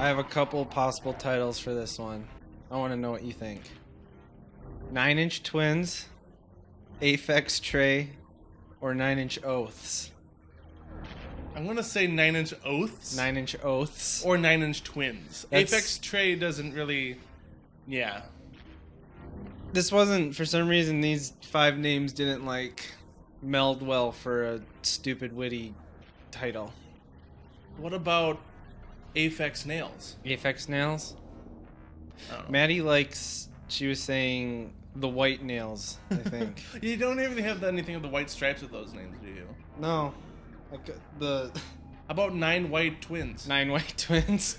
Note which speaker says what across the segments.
Speaker 1: I have a couple possible titles for this one. I want to know what you think. 9 Inch Twins, Aphex Trey, or 9 Inch Oaths?
Speaker 2: I'm going to say 9 Inch Oaths.
Speaker 1: 9 Inch Oaths.
Speaker 2: Or 9 Inch Twins.
Speaker 1: That's-
Speaker 2: Aphex Trey doesn't really... Yeah.
Speaker 1: This wasn't, for some reason, these 5 names didn't, meld well for a stupid, witty title.
Speaker 2: What about Aphex Nails?
Speaker 1: Aphex Nails?
Speaker 2: I don't know.
Speaker 1: Maddie she was saying the white nails, I think.
Speaker 2: You don't really have anything of the white stripes with those names, do you?
Speaker 1: No. The...
Speaker 2: How about 9 White Twins?
Speaker 1: 9 White Twins.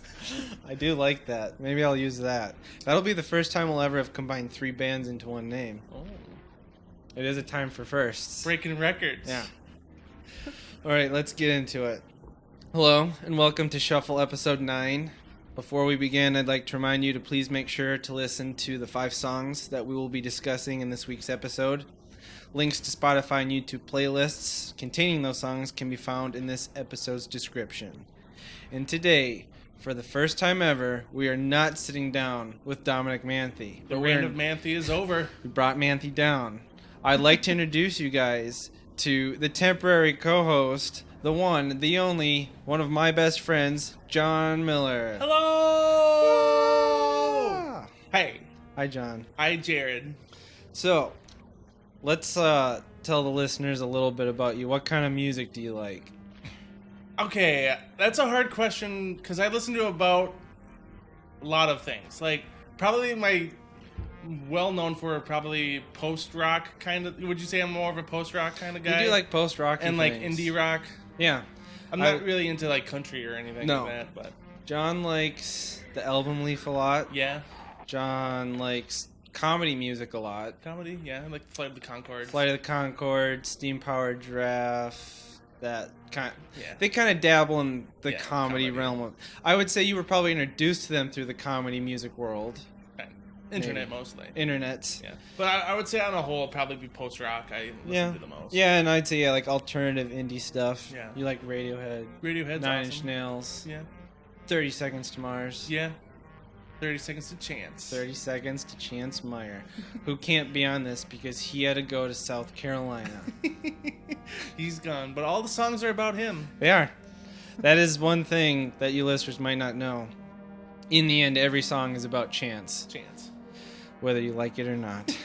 Speaker 1: I do like that. Maybe I'll use that. That'll be the first time we'll ever have combined 3 bands into one name.
Speaker 2: Oh.
Speaker 1: It is a time for firsts.
Speaker 2: Breaking records.
Speaker 1: Yeah. All right, let's get into it. Hello, and welcome to Shuffle Episode 9. Before we begin, I'd like to remind you to please make sure to listen to the 5 songs that we will be discussing in this week's episode. Links to Spotify and YouTube playlists containing those songs can be found in this episode's description. And today, for the first time ever, we are not sitting down with Dominic Manthey.
Speaker 2: The reign of Manthey is over.
Speaker 1: We brought Manthey down. I'd like to introduce you guys to the temporary co-host, the one, the only, one of my best friends, John Miller.
Speaker 2: Hello!
Speaker 1: Ah.
Speaker 2: Hey.
Speaker 1: Hi, John.
Speaker 2: Hi, Jarid.
Speaker 1: So, let's tell the listeners a little bit about you. What kind of music do you like?
Speaker 2: Okay, that's a hard question because I listen to about a lot of things. Probably my well-known for probably post-rock kind of... Would you say I'm more of a post-rock kind of guy?
Speaker 1: You do like post-rock
Speaker 2: and
Speaker 1: things.
Speaker 2: indie rock?
Speaker 1: Yeah.
Speaker 2: I'm not really into country or anything like that, but...
Speaker 1: John likes the album Leaf a lot.
Speaker 2: Yeah.
Speaker 1: John likes comedy music a lot.
Speaker 2: Comedy, yeah. I like Flight of the Conchords.
Speaker 1: Flight of the Conchords, Steam Powered Giraffe, that kind.
Speaker 2: Yeah.
Speaker 1: They kind of dabble in the comedy realm. I would say you were probably introduced to them through the comedy music world.
Speaker 2: Internet mostly.
Speaker 1: Internet.
Speaker 2: Yeah. But I would say on a whole, probably be post-rock I listen to the most.
Speaker 1: Yeah, and I'd say, alternative indie stuff.
Speaker 2: Yeah.
Speaker 1: You like Radiohead.
Speaker 2: Radiohead's
Speaker 1: 9
Speaker 2: awesome.
Speaker 1: Inch Nails.
Speaker 2: Yeah.
Speaker 1: 30 Seconds to Mars.
Speaker 2: Yeah. 30 Seconds to Chance.
Speaker 1: 30 Seconds to Chance Meyer, who can't be on this because he had to go to South Carolina.
Speaker 2: He's gone, but all the songs are about him.
Speaker 1: They are. That is one thing that you listeners might not know. In the end, every song is about Chance.
Speaker 2: Chance.
Speaker 1: Whether you like it or not.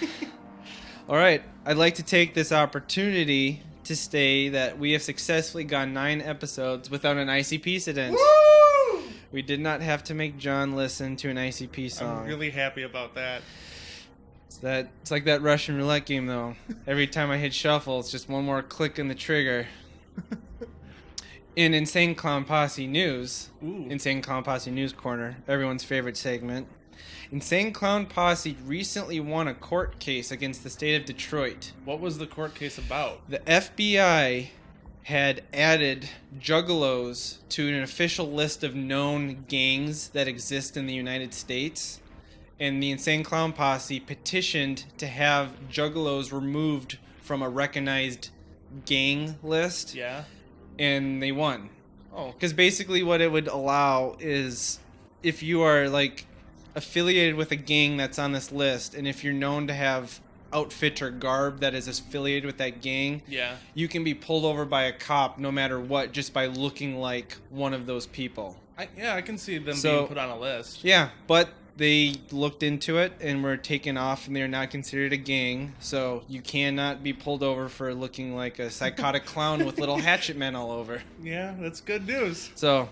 Speaker 1: All right. I'd like to take this opportunity to say that we have successfully gone 9 episodes without an ICP incident.
Speaker 2: Woo!
Speaker 1: We did not have to make John listen to an ICP song.
Speaker 2: I'm really happy about that.
Speaker 1: It's like that Russian roulette game, though. Every time I hit shuffle, it's just one more click on the trigger. In Insane Clown Posse News, Insane Clown Posse News Corner, everyone's favorite segment, Insane Clown Posse recently won a court case against the state of Detroit.
Speaker 2: What was the court case about?
Speaker 1: The FBI had added juggalos to an official list of known gangs that exist in the United States. And the Insane Clown Posse petitioned to have juggalos removed from a recognized gang list.
Speaker 2: Yeah.
Speaker 1: And they won.
Speaker 2: Oh.
Speaker 1: Because basically what it would allow is if you are affiliated with a gang that's on this list, and if you're known to have outfit or garb that is affiliated with that gang, you can be pulled over by a cop no matter what just by looking like one of those people.
Speaker 2: I can see them being put on a list.
Speaker 1: Yeah, but they looked into it and were taken off, and they're not considered a gang, so you cannot be pulled over for looking like a psychotic clown with little hatchet men all over.
Speaker 2: Yeah, that's good news.
Speaker 1: So,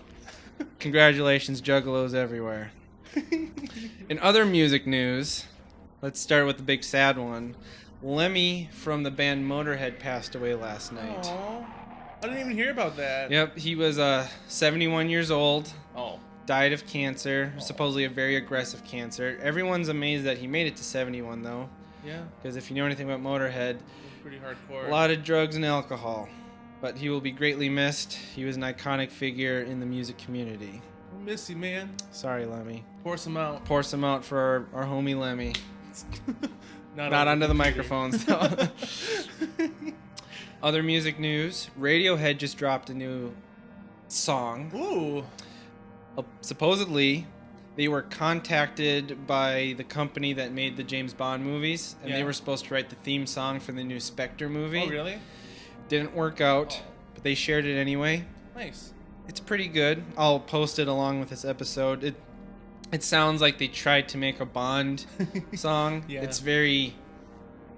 Speaker 1: congratulations, juggalos everywhere. In other music news, let's start with the big sad one. Lemmy from the band Motorhead passed away last night.
Speaker 2: Aww. I didn't even hear about that.
Speaker 1: Yep, he was 71 years old.
Speaker 2: Oh.
Speaker 1: Died of cancer, supposedly a very aggressive cancer. Everyone's amazed that he made it to 71, though.
Speaker 2: Yeah.
Speaker 1: Because if you know anything about Motorhead,
Speaker 2: pretty hardcore.
Speaker 1: A lot of drugs and alcohol. But he will be greatly missed. He was an iconic figure in the music community.
Speaker 2: I miss you, man.
Speaker 1: Sorry, Lemmy.
Speaker 2: Pour some out.
Speaker 1: Pour some out for our homie Lemmy.
Speaker 2: Not
Speaker 1: under the microphones, though. Other music news. Radiohead just dropped a new song.
Speaker 2: Ooh.
Speaker 1: Supposedly, they were contacted by the company that made the James Bond movies, and they were supposed to write the theme song for the new Spectre movie.
Speaker 2: Oh, really?
Speaker 1: Didn't work out, but they shared it anyway.
Speaker 2: Nice.
Speaker 1: It's pretty good. I'll post it along with this episode. It sounds like they tried to make a Bond song.
Speaker 2: Yeah.
Speaker 1: It's very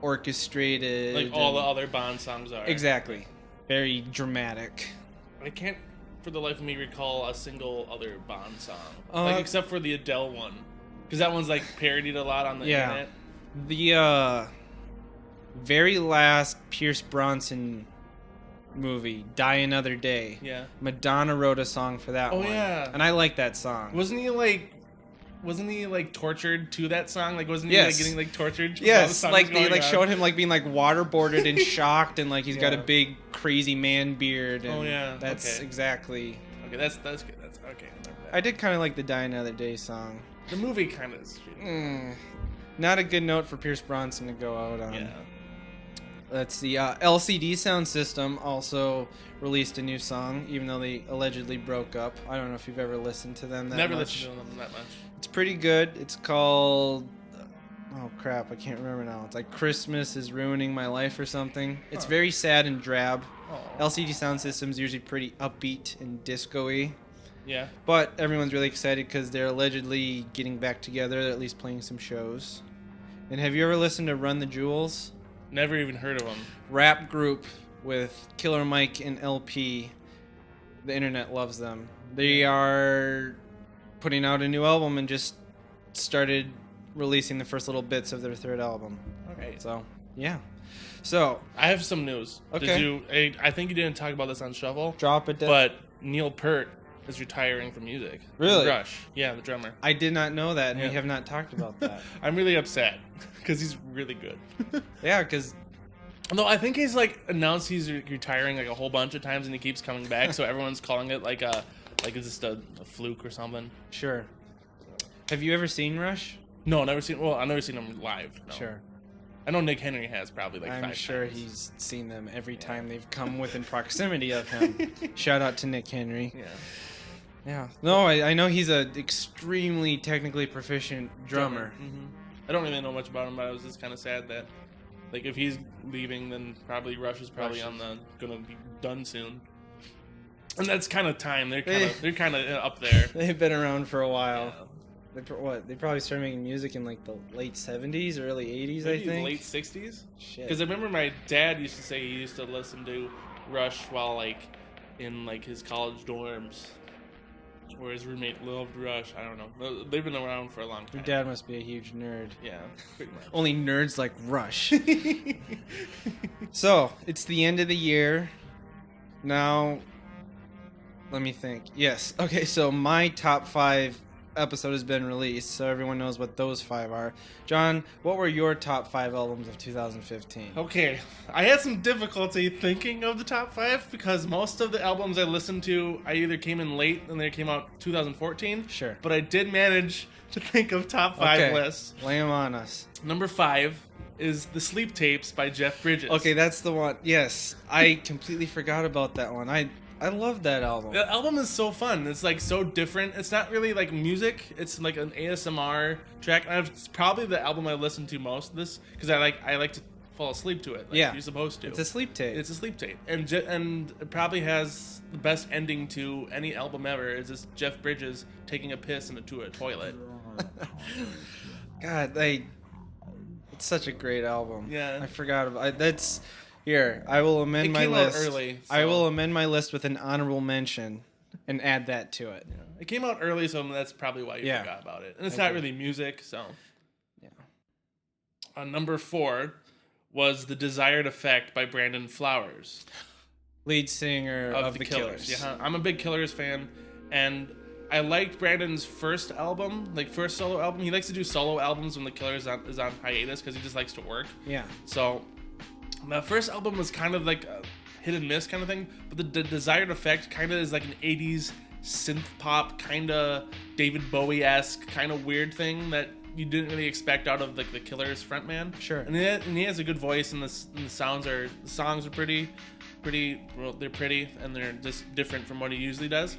Speaker 1: orchestrated.
Speaker 2: Like all the other Bond songs are.
Speaker 1: Exactly. Very dramatic.
Speaker 2: I can't, for the life of me, recall a single other Bond song. Like, except for the Adele one. Because that one's, like, parodied a lot on the internet.
Speaker 1: The very last Pierce Brosnan movie, Die Another Day.
Speaker 2: Yeah.
Speaker 1: Madonna wrote a song for that one.
Speaker 2: Oh, yeah.
Speaker 1: And I like that song.
Speaker 2: Wasn't he tortured to that song? Like, wasn't he like getting like tortured?
Speaker 1: Yes, like they like showed him like being like waterboarded and shocked, and like he's got a big crazy man beard. And that's exactly.
Speaker 2: Okay, that's good. That's okay.
Speaker 1: I did kind of like the Die Another Day song.
Speaker 2: The movie kind of is.
Speaker 1: Not a good note for Pierce Brosnan to go out on.
Speaker 2: Yeah.
Speaker 1: Let's see. LCD Sound System also released a new song, even though they allegedly broke up. I don't know if you've ever listened to them that much.
Speaker 2: Never listened to them that much.
Speaker 1: It's pretty good. It's called... Oh, crap. I can't remember now. It's like Christmas is Ruining My Life or something. It's very sad and drab. LCD Sound System's usually pretty upbeat and disco-y.
Speaker 2: Yeah.
Speaker 1: But everyone's really excited because they're allegedly getting back together, at least playing some shows. And have you ever listened to Run the Jewels?
Speaker 2: Never even heard of them.
Speaker 1: Rap group with Killer Mike and LP. The internet loves them. They are putting out a new album and just started releasing the first little bits of their third album.
Speaker 2: Okay.
Speaker 1: So, yeah. So,
Speaker 2: I have some news.
Speaker 1: Okay.
Speaker 2: I think you didn't talk about this on Shuffle.
Speaker 1: Drop it down.
Speaker 2: But Neil Peart is retiring from music.
Speaker 1: Really?
Speaker 2: Rush. Yeah, the drummer.
Speaker 1: I did not know that, and we have not talked about that.
Speaker 2: I'm really upset because he's really good.
Speaker 1: Yeah, because...
Speaker 2: No, I think he's like announced he's retiring like a whole bunch of times, and he keeps coming back. So everyone's calling it like is this a fluke or something?
Speaker 1: Sure. Have you ever seen Rush?
Speaker 2: No, never seen. Well, I've never seen him live. No.
Speaker 1: Sure.
Speaker 2: I know Nick Henry has probably like 5
Speaker 1: I'm sure
Speaker 2: times.
Speaker 1: he's seen them every time they've come within proximity of him. Shout out to Nick Henry.
Speaker 2: Yeah.
Speaker 1: Yeah. No, I know he's an extremely technically proficient drummer.
Speaker 2: Mm-hmm. I don't really know much about him, but I was just kind of sad that, like, if he's leaving, then probably Rush is probably gonna be done soon. And that's kind of time. They're kind of up there.
Speaker 1: They've been around for a while.
Speaker 2: Yeah.
Speaker 1: They probably started making music in like the late 70s, early 80s,
Speaker 2: Maybe
Speaker 1: I think.
Speaker 2: Late 60s?
Speaker 1: Shit.
Speaker 2: Because I remember my dad used to say he used to listen to Rush while like in like his college dorms, where his roommate loved Rush. I don't know. They've been around for a long time.
Speaker 1: Your dad must be a huge nerd.
Speaker 2: Yeah, pretty much.
Speaker 1: Only nerds like Rush. So, it's the end of the year. Now, let me think. Yes. Okay, so my top 5 episode has been released, so everyone knows what those 5 are. John, what were your top 5 albums of 2015?
Speaker 2: Okay, I had some difficulty thinking of the top 5 because most of the albums I listened to, I either came in late and they came out 2014.
Speaker 1: Sure.
Speaker 2: But I did manage to think of top 5 lists.
Speaker 1: Lay them on us.
Speaker 2: Number 5 is The Sleep Tapes by Jeff Bridges.
Speaker 1: Okay, that's the one. Yes, I completely forgot about that one. I love that album.
Speaker 2: The album is so fun. It's like so different. It's not really like music. It's like an ASMR track. And it's probably the album I listen to most. This because I like to fall asleep to it. Like you're supposed to.
Speaker 1: It's a sleep tape.
Speaker 2: It's a sleep tape, and it probably has the best ending to any album ever. Is this Jeff Bridges taking a piss into a toilet?
Speaker 1: God, it's such a great album.
Speaker 2: Yeah,
Speaker 1: I forgot about that's. Here, I will amend my list. It came out early. So. I will amend my list with an honorable mention and add that to it.
Speaker 2: Yeah. It came out early, so that's probably why you forgot about it. And it's not really music, so. Yeah. Number 4 was The Desired Effect by Brandon Flowers.
Speaker 1: Lead singer of the Killers.
Speaker 2: Yeah, I'm a big Killers fan, and I liked Brandon's first album, like first solo album. He likes to do solo albums when the Killers is on hiatus because he just likes to work. Yeah. So... the first album was kind of like a hit and miss kind of thing, but the Desired Effect kind of is like an 80s synth pop, kind of David Bowie-esque kind of weird thing that you didn't really expect out of like the Killers frontman. Sure. And he has a good voice, and the songs are pretty, well, they're pretty, and they're just different from what he usually does.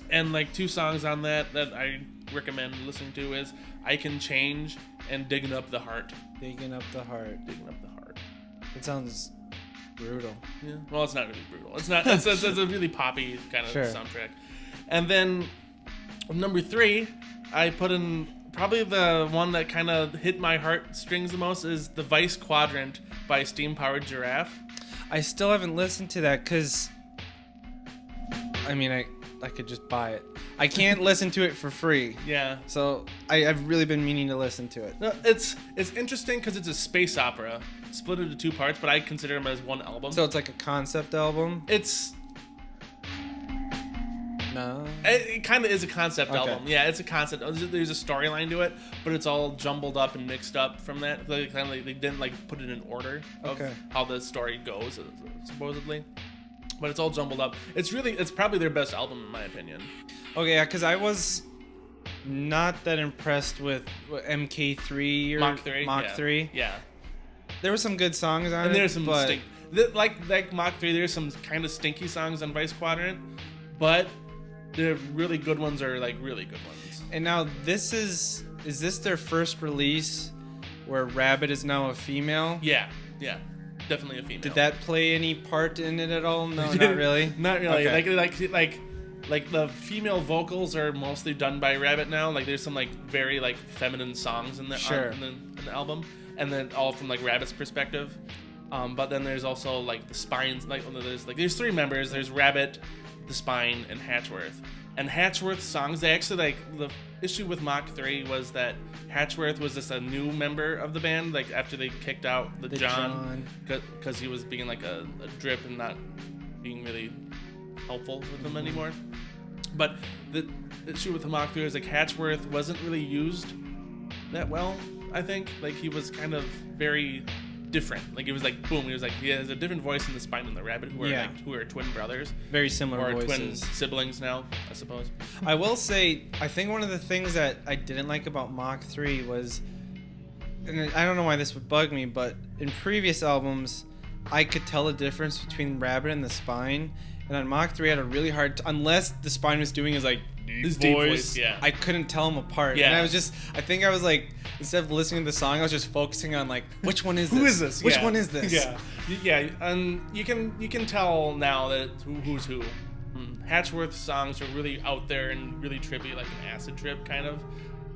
Speaker 2: And like 2 songs on that I recommend listening to is I Can Change and Digging Up the Heart.
Speaker 1: Digging Up the Heart.
Speaker 2: Digging Up the Heart.
Speaker 1: It sounds brutal.
Speaker 2: Yeah. Well, it's not really brutal. It's not. It's a really poppy kind of soundtrack. And then number 3, I put in probably the one that kind of hit my heartstrings the most is the Vice Quadrant by Steam Powered Giraffe.
Speaker 1: I still haven't listened to that because, I mean, I could just buy it. I can't listen to it for free.
Speaker 2: Yeah.
Speaker 1: So I've really been meaning to listen to it.
Speaker 2: No, it's interesting because it's a space opera split into 2 parts, but I consider them as one album.
Speaker 1: So it's like a concept album?
Speaker 2: It's...
Speaker 1: No.
Speaker 2: It kind of is a concept album. Yeah, it's a concept. There's a storyline to it, but it's all jumbled up and mixed up from that. They didn't like put it in order of how the story goes, supposedly. But it's all jumbled up. It's probably their best album in my opinion.
Speaker 1: Okay, yeah, because I was not that impressed with MK3 or Mach 3.
Speaker 2: Yeah.
Speaker 1: There were some good songs on it.
Speaker 2: And there's some like Mach 3, there's some kind of stinky songs on Vice Quadrant, but the really good ones are like really good ones.
Speaker 1: And now is this their first release where Rabbit is now a female?
Speaker 2: Yeah, definitely a female.
Speaker 1: Did that play any part in it at all? No, not really.
Speaker 2: Not really.
Speaker 1: Okay.
Speaker 2: Like the female vocals are mostly done by Rabbit now. Like there's some like very like feminine songs in the in the album, and then all from like Rabbit's perspective. But then there's also like the Spines. There's 3 members. There's Rabbit, the Spine, and Hatchworth. And Hatchworth's songs, they actually like the issue with Mach 3 was that Hatchworth was just a new member of the band, like after they kicked out the John because he was being like a drip and not being really helpful with them anymore. But the issue with the Mach 3 is like Hatchworth wasn't really used that well, I think. Like he was kind of very different. Like it was like boom, he has a different voice in the Spine and the Rabbit who are twin brothers.
Speaker 1: Very similar voices.
Speaker 2: Twin siblings now, I suppose.
Speaker 1: I will say, I think one of the things that I didn't like about Mach 3 was, and I don't know why this would bug me, but in previous albums, I could tell the difference between Rabbit and the Spine. And on Mach 3, I had a really hard unless the Spine was doing his like deep voice, I couldn't tell them apart. Yeah. And I think I was like, instead of listening to the song, I was just focusing on like, which one is this?
Speaker 2: Who is this?
Speaker 1: Which one is this?
Speaker 2: Yeah. And you can tell now that who's who. Hatchworth's songs are really out there and really trippy, like an acid trip kind of.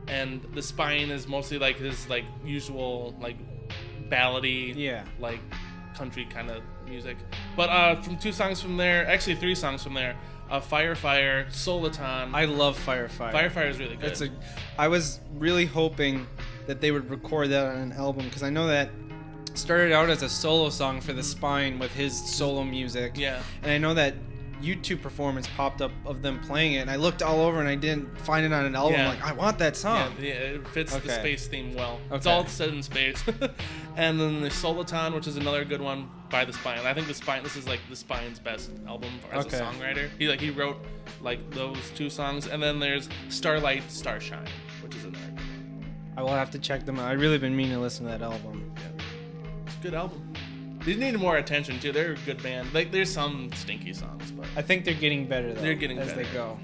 Speaker 2: And the Spine is mostly like his like usual like ballady, like country kind of music. But from 2 songs from there, actually 3 songs from there, Fire, Soliton.
Speaker 1: I love Fire.
Speaker 2: Fire is really good.
Speaker 1: I was really hoping that they would record that on an album because I know that started out as a solo song for the Spine with his solo music.
Speaker 2: Yeah.
Speaker 1: And I know that YouTube performance popped up of them playing it, and I looked all over and I didn't find it on an album. Like, I want that song.
Speaker 2: Yeah, it fits the space theme well. It's all set in space. And then there's Soliton, which is another good one by the Spine. I think this is like the Spine's best album as a songwriter. He wrote like those 2 songs, and then there's Starlight, Starshine, which is another good one.
Speaker 1: I will have to check them out. I've really been meaning to listen to that album.
Speaker 2: Yeah. It's a good album. They need more attention too. They're a good band. Like there's some stinky songs, but
Speaker 1: I think they're getting better though.
Speaker 2: They're getting
Speaker 1: as
Speaker 2: better
Speaker 1: they go.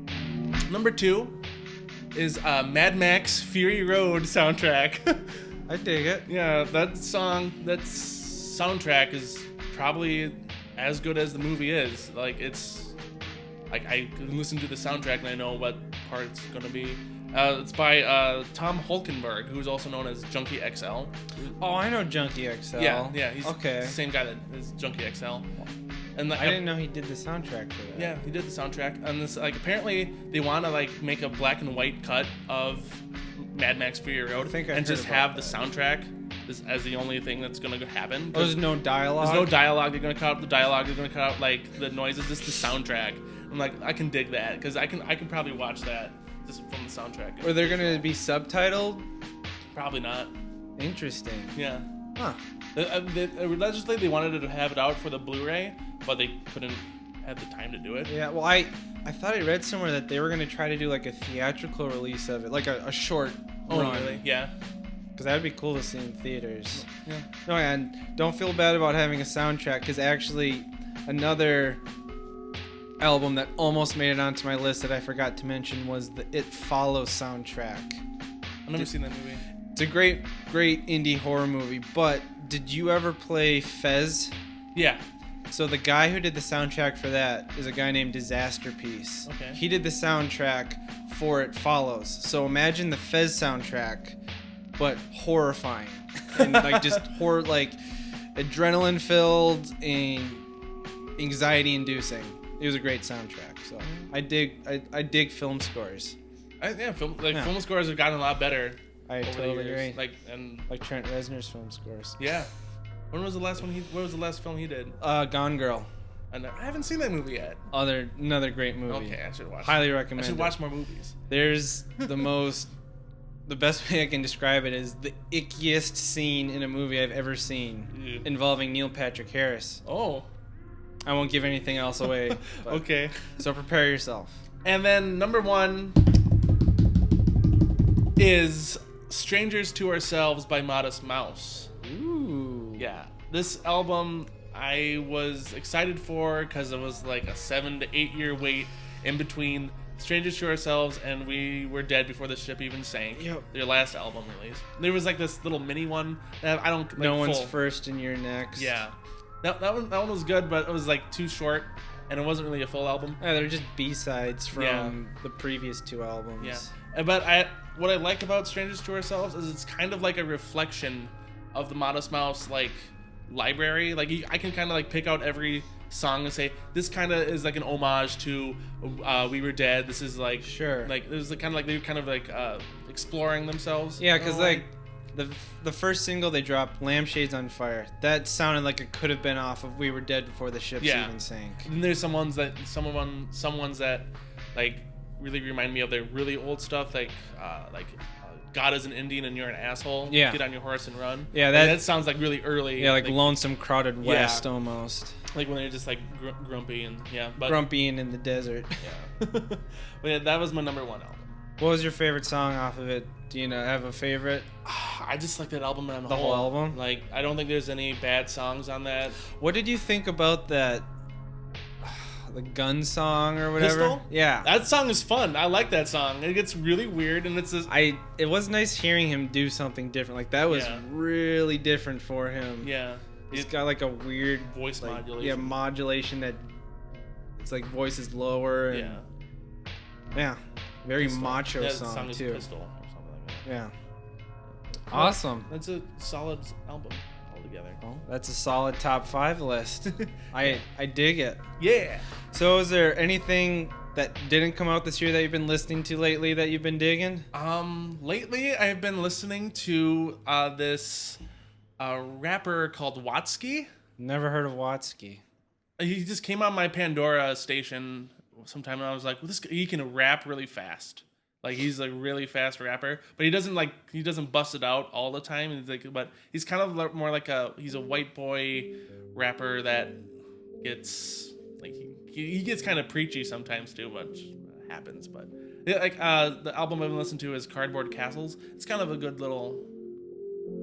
Speaker 2: Yeah. Number 2 is Mad Max Fury Road soundtrack.
Speaker 1: I dig it.
Speaker 2: Yeah, that soundtrack is probably as good as the movie is. Like it's like I can listen to the soundtrack and I know what part it's gonna be. It's by Tom Holkenborg, who's also known as Junkie XL.
Speaker 1: Oh, I know Junkie XL.
Speaker 2: Yeah, he's the same guy that is Junkie XL. And
Speaker 1: I didn't know he did the soundtrack for that.
Speaker 2: Yeah, he did the soundtrack. And this, like, apparently they want to like make a black and white cut of Mad Max Fury Road and just have the soundtrack as the only thing that's gonna happen.
Speaker 1: There's no dialogue.
Speaker 2: There's no dialogue. They're gonna cut out the dialogue. They're gonna cut out like the noises. Just the soundtrack. I'm like, I can dig that because I can probably watch that. Just from the soundtrack.
Speaker 1: Or they're gonna be subtitled?
Speaker 2: Probably not.
Speaker 1: Interesting.
Speaker 2: Yeah.
Speaker 1: Huh.
Speaker 2: Allegedly, they wanted to have it out for the Blu-ray, but they couldn't have the time to do it.
Speaker 1: Yeah. Well, I thought I read somewhere that they were gonna try to do like a theatrical release of it, like a short run.
Speaker 2: Really? Yeah.
Speaker 1: Because that'd be cool to see in theaters.
Speaker 2: Yeah.
Speaker 1: No, and don't feel bad about having a soundtrack, because actually another album that almost made it onto my list that I forgot to mention was the It Follows soundtrack.
Speaker 2: I've never seen that movie.
Speaker 1: It's a great indie horror movie, but did you ever play Fez?
Speaker 2: Yeah.
Speaker 1: So the guy who did the soundtrack for that is a guy named Disasterpiece.
Speaker 2: Okay.
Speaker 1: He did the soundtrack for It Follows. So imagine the Fez soundtrack, but horrifying. And like just horror, like adrenaline filled and anxiety inducing. It was a great soundtrack. So I dig film scores.
Speaker 2: Film scores have gotten a lot better.
Speaker 1: I totally agree.
Speaker 2: Like
Speaker 1: Trent Reznor's film scores.
Speaker 2: Yeah. When was the last one? What was the last film he did?
Speaker 1: Gone Girl.
Speaker 2: I haven't seen that movie yet.
Speaker 1: Another great movie.
Speaker 2: Okay, I should watch.
Speaker 1: Highly recommend.
Speaker 2: I should watch more movies.
Speaker 1: There's the best way I can describe it is the ickiest scene in a movie I've ever seen involving Neil Patrick Harris.
Speaker 2: Oh.
Speaker 1: I won't give anything else away.
Speaker 2: Okay.
Speaker 1: So prepare yourself.
Speaker 2: And then number 1 is Strangers to Ourselves by Modest Mouse.
Speaker 1: Ooh.
Speaker 2: Yeah. This album I was excited for because it was like a 7 to 8 year wait in between Strangers to Ourselves and We Were Dead Before the Ship Even Sank.
Speaker 1: Yep. Their
Speaker 2: last album release. There was like this little mini one that I don't like.
Speaker 1: No One's First and You're Next.
Speaker 2: Yeah. That one was good, but it was like too short and it wasn't really a full album.
Speaker 1: Yeah, they're just B-sides from the previous 2 albums.
Speaker 2: Yeah. But what I like about Strangers to Ourselves is it's kind of like a reflection of the Modest Mouse like library. Like I can kind of like pick out every song and say this kind of is like an homage to We Were Dead. This is like like it was kind of like they were kind of like exploring themselves.
Speaker 1: Yeah, because like the first single they dropped, Lampshades on Fire, that sounded like it could have been off of We Were Dead Before the Ships Even Sank.
Speaker 2: And there's some ones that like really remind me of their really old stuff, like God is an Indian and you're an asshole.
Speaker 1: Yeah.
Speaker 2: Get on your horse and run.
Speaker 1: Yeah,
Speaker 2: that sounds like really early.
Speaker 1: Yeah, like Lonesome Crowded West almost.
Speaker 2: Like when they're just like grumpy and
Speaker 1: grumpy and in the desert.
Speaker 2: Yeah. But yeah, that was my number 1 album.
Speaker 1: What was your favorite song off of it? Do you have a favorite?
Speaker 2: I just like that album on
Speaker 1: the whole album.
Speaker 2: Like I don't think there's any bad songs on that.
Speaker 1: What did you think about that? The gun song or whatever.
Speaker 2: Pistol?
Speaker 1: Yeah.
Speaker 2: That song is fun. I like that song. It gets really weird and it's
Speaker 1: it was nice hearing him do something different. Like that was really different for him.
Speaker 2: Yeah.
Speaker 1: He's got like a weird
Speaker 2: voice modulation.
Speaker 1: Yeah, modulation that it's like voice is lower and yeah. Very Pistol. Macho song too.
Speaker 2: Pistol or something like that.
Speaker 1: Yeah. Awesome.
Speaker 2: That's a solid album altogether.
Speaker 1: Well, that's a solid top 5 list. I dig it.
Speaker 2: Yeah.
Speaker 1: So is there anything that didn't come out this year that you've been listening to lately that you've been digging?
Speaker 2: Lately I've been listening to this rapper called Watsky.
Speaker 1: Never heard of Watsky.
Speaker 2: He just came on my Pandora station sometime and I was like, well, he can rap really fast. Like he's a really fast rapper, but he doesn't bust it out all the time. But he's kind of more like he's a white boy rapper that gets like he gets kind of preachy sometimes too, which happens. But yeah, like the album I've been listening to is Cardboard Castles. It's kind of a good little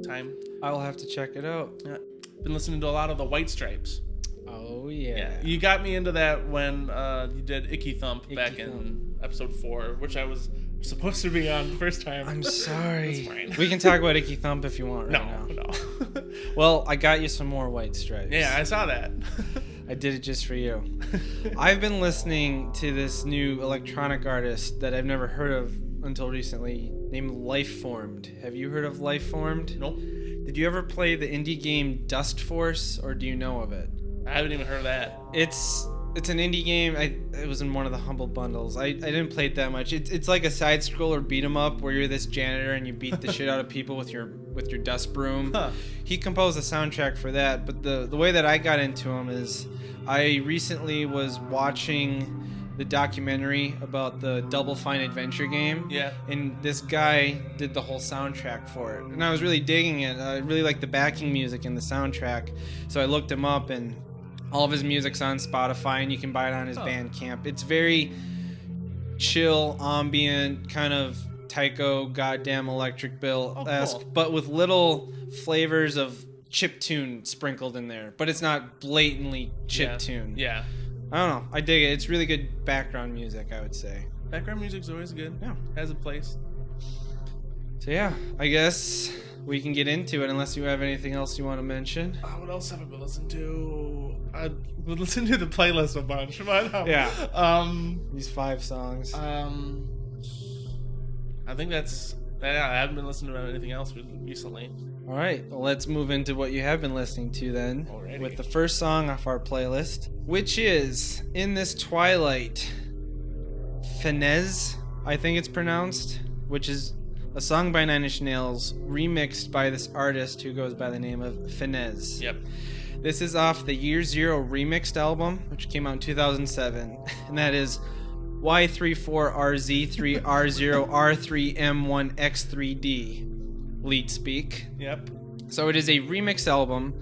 Speaker 2: time.
Speaker 1: I'll have to check it out.
Speaker 2: Yeah. Been listening to a lot of the White Stripes.
Speaker 1: Oh yeah.
Speaker 2: You got me into that when you did Icky Thump back in episode 4, which I was supposed to be on the first time.
Speaker 1: I'm sorry.
Speaker 2: That's fine.
Speaker 1: We can talk about Icky Thump if you want right now.
Speaker 2: No.
Speaker 1: Well, I got you some more White Stripes.
Speaker 2: Yeah, I saw that.
Speaker 1: I did it just for you. I've been listening to this new electronic artist that I've never heard of until recently, named Life Formed. Have you heard of Life Formed?
Speaker 2: Nope.
Speaker 1: Did you ever play the indie game Dust Force, or do you know of it?
Speaker 2: I haven't even heard of that.
Speaker 1: It's an indie game. It was in one of the Humble Bundles. I didn't play it that much. It's like a side scroller beat 'em up where you're this janitor and you beat the shit out of people with your dust broom.
Speaker 2: Huh.
Speaker 1: He composed a soundtrack for that, but the way that I got into him is I recently was watching the documentary about the Double Fine Adventure game.
Speaker 2: Yeah.
Speaker 1: And this guy did the whole soundtrack for it. And I was really digging it. I really liked the backing music and the soundtrack. So I looked him up, and all of his music's on Spotify, and you can buy it on his Bandcamp. It's very chill, ambient, kind of Tycho Goddamn Electric Bill-esque,
Speaker 2: cool.
Speaker 1: but with little flavors of chiptune sprinkled in there. But it's not blatantly chiptune.
Speaker 2: Yeah.
Speaker 1: I don't know. I dig it. It's really good background music, I would say.
Speaker 2: Background music's always good.
Speaker 1: Yeah.
Speaker 2: Has a place.
Speaker 1: So yeah, I guess we can get into it unless you have anything else you want to mention.
Speaker 2: What else have I been listening to? I've been listening to the playlist a bunch. But,
Speaker 1: Yeah. These 5 songs.
Speaker 2: I think that's... I haven't been listening to anything else recently.
Speaker 1: All right, well, let's move into what you have been listening to then.
Speaker 2: Alrighty.
Speaker 1: With the first song off our playlist, which is In This Twilight, Fennesz, I think it's pronounced, which is a song by 9 Inch Nails remixed by this artist who goes by the name of Fennesz.
Speaker 2: Yep.
Speaker 1: This is off the Year Zero remixed album, which came out in 2007, and that is Y34RZ3R0R3M1X3D lead speak.
Speaker 2: Yep.
Speaker 1: So it is a remix album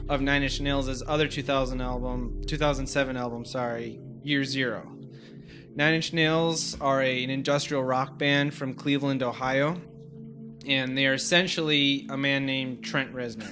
Speaker 1: of 9 Inch Nails' other 2007 album, Year Zero. 9 Inch Nails are an industrial rock band from Cleveland, Ohio, and they are essentially a man named Trent Reznor.